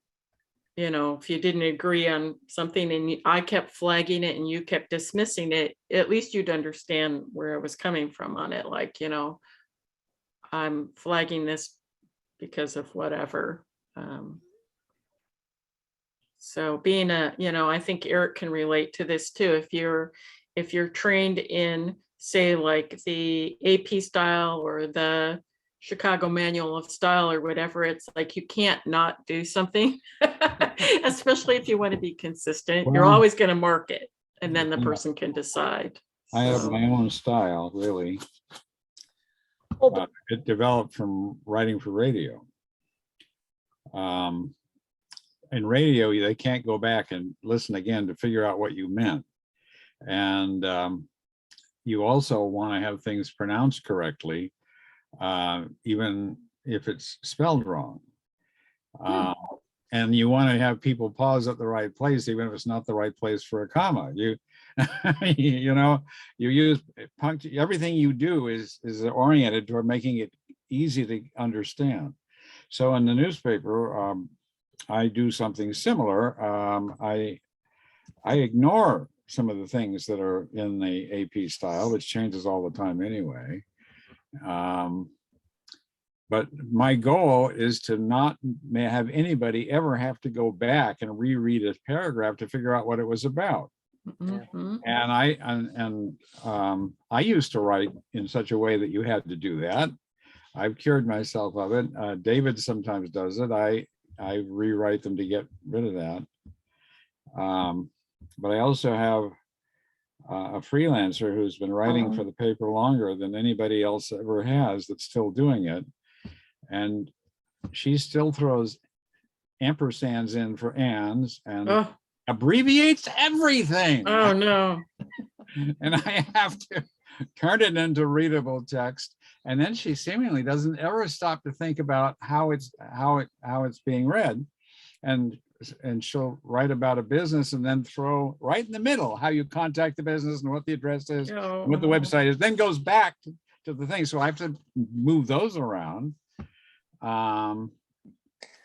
if you didn't agree on something and I kept flagging it and you kept dismissing it, at least you'd understand where I was coming from on it. Like, I'm flagging this because of whatever. So being I think Eric can relate to this too. If you're trained in, say, like the AP style or the Chicago Manual of Style or whatever, it's like you can't not do something, especially if you want to be consistent. You're Well, always going to mark it, and then the yeah. person can decide. I have So, my own style, really. Well, but It developed from writing for radio. In radio, they can't go back and listen again to figure out what you meant. And you also want to have things pronounced correctly. even if it's spelled wrong. And you want to have people pause at the right place, even if it's not the right place for a comma. You, you know, you use everything you do is oriented toward making it easy to understand. So in the newspaper, I do something similar. I ignore some of the things that are in the AP style, which changes all the time anyway. But my goal is to not have anybody ever have to go back and reread a paragraph to figure out what it was about. Mhm. And I used to write in such a way that you had to do that. I've cured myself of it. David sometimes does it. I rewrite them to get rid of that. But I also have a freelancer who's been writing for the paper longer than anybody else ever has that's still doing it. And she still throws ampersands in for ands and Oh, abbreviates everything. oh no. And I have to turn it into readable text. And then she seemingly doesn't ever stop to think about how it's being read. And she'll write about a business and then throw right in the middle how you contact the business and what the address is, and what the website is, then goes back to the thing. So I have to move those around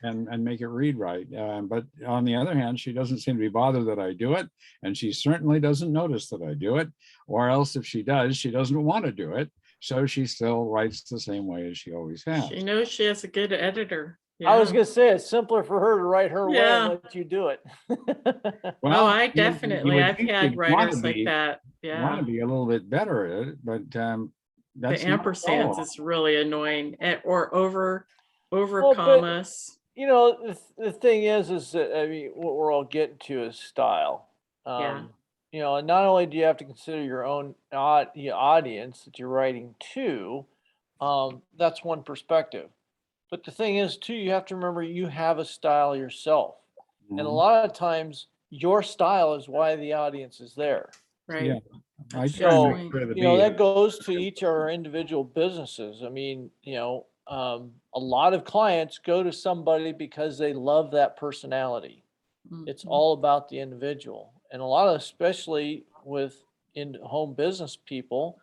and make it read right. But on the other hand, she doesn't seem to be bothered that I do it. And she certainly doesn't notice that I do it. Or else if she does, she doesn't want to do it. So she still writes the same way as she always has. She knows she has a good editor. I was Yeah. gonna say it's simpler for her to write her way Yeah. and let you do it. Oh, I you definitely, would I've think had you'd wanna writers like be- that. Want Yeah. to be a little bit better at it, but The that's not ampersands all. is really annoying, or over Well, but- commas. You know, the thing is that, I mean, what we're all getting to is style. Yeah. You know, and not only do you have to consider your own audience that you're writing to, that's one perspective. But the thing is, too, you have to remember you have a style yourself. And a Mhm. lot of times, your style is why the audience is there. Right. Yeah. I That's try and So, make sure to you know, be- that goes to each of our individual businesses. I mean, you know, a lot of clients go to somebody because they love that personality. It's Mhm. all about the individual. And a lot of, especially with in-home business people,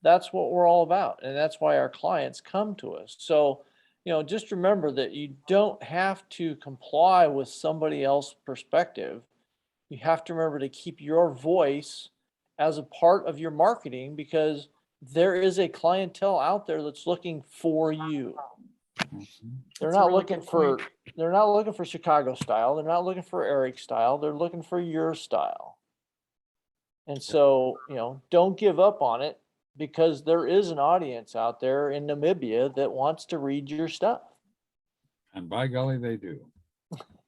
that's what we're all about. And that's why our clients come to us. So, you know, just remember that you don't have to comply with somebody else's perspective. You have to remember to keep your voice as a part of your marketing, because there is a clientele out there that's looking for you. Mhm. They're That's a not really looking good for point. they're not looking for Chicago style. They're not looking for Eric style. They're looking for your style. And so, you know, don't give up on it, because there is an audience out there in Namibia that wants to read your stuff. And by golly, they do.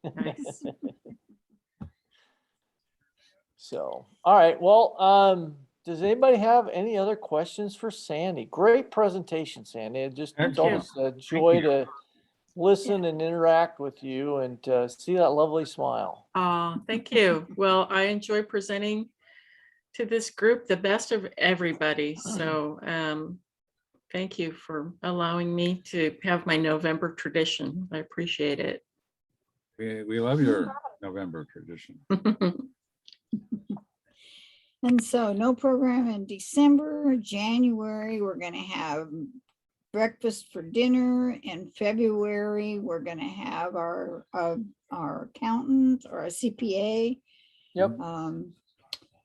Nice. So, all right. Well, does anybody have any other questions for Sandy? Great presentation, Sandy. It's Excellent. always a joy you. to listen and interact with you and see that lovely smile. Thank you. Well, I enjoy presenting to this group the best of everybody. So thank you for allowing me to have my November tradition. I appreciate it. We love your November tradition. And so no program in December. January, we're gonna have breakfast for dinner. In February, we're gonna have our accountant or a CPA. Yep.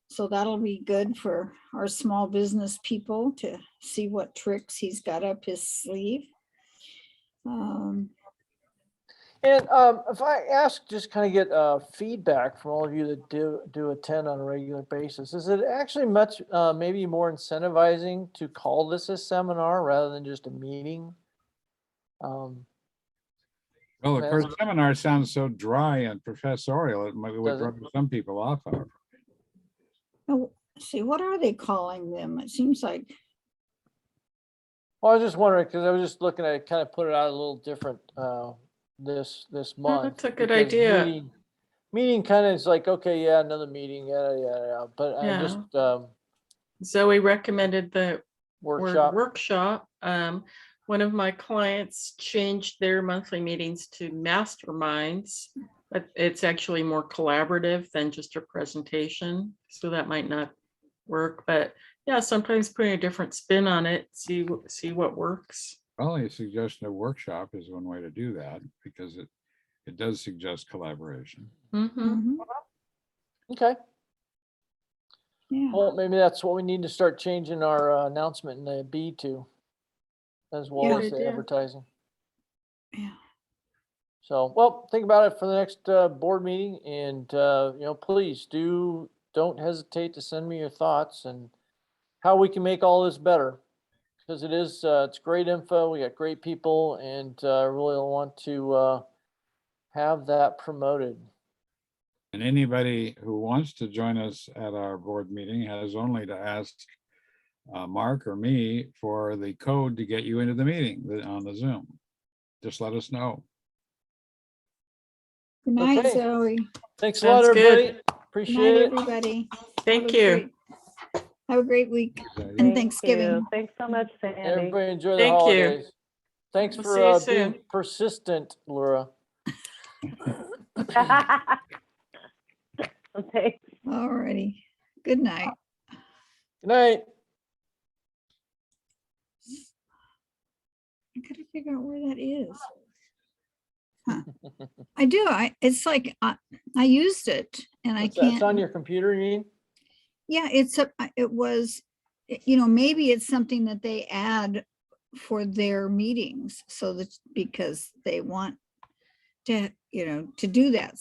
So that'll be good for our small business people to see what tricks he's got up his sleeve. And if I ask, just kind of get feedback from all of you that do attend on a regular basis, is it actually much maybe more incentivizing to call this a seminar rather than just a meeting? Well, of course, seminar sounds so dry and professorial, it might would Does it? rub some people off of it. Oh, see, what are they calling them? It seems like, Well, I was just wondering, because I was just looking at kind of put it out a little different this month. that's a good because idea. Meeting kind of is like, okay, yeah, another meeting, yeah. But I Yeah. just Zoe recommended the word workshop. workshop. One of my clients changed their monthly meetings to masterminds, but it's actually more collaborative than just a presentation. So that might not work, but yeah, sometimes putting a different spin on it, see what works. Well, a suggestion of workshop is one way to do that because it does suggest collaboration. Mhm. Okay. Yeah. Well, maybe that's what we need to start changing our announcement in the B to, as well Yeah. as the Idea. advertising. Yeah. So, well, think about it for the next board meeting, and please don't hesitate to send me your thoughts and how we can make all this better, because it's great info. We got great people, and really want to have that promoted. And anybody who wants to join us at our board meeting has only to ask Mark or me for the code to get you into the meeting on the Zoom. Just let us know. Good night, Okay. Zoe. Thanks a lot, Sounds good. everybody. Good Appreciate night, it. everybody. Thank you. Have a great week and Thank Thanksgiving. you. Thanks so much, Sandy. Everybody enjoy the Thank you. holidays. Thanks We'll for see you being soon. persistent, Laura. Okay. All righty. Good night. Good night. I gotta figure out where that is. Huh. I do. It's like I used it and I What's that? It's on can't. your computer, you mean? Yeah, it was, maybe it's something that they add for their meetings, so that because they want to, to do that.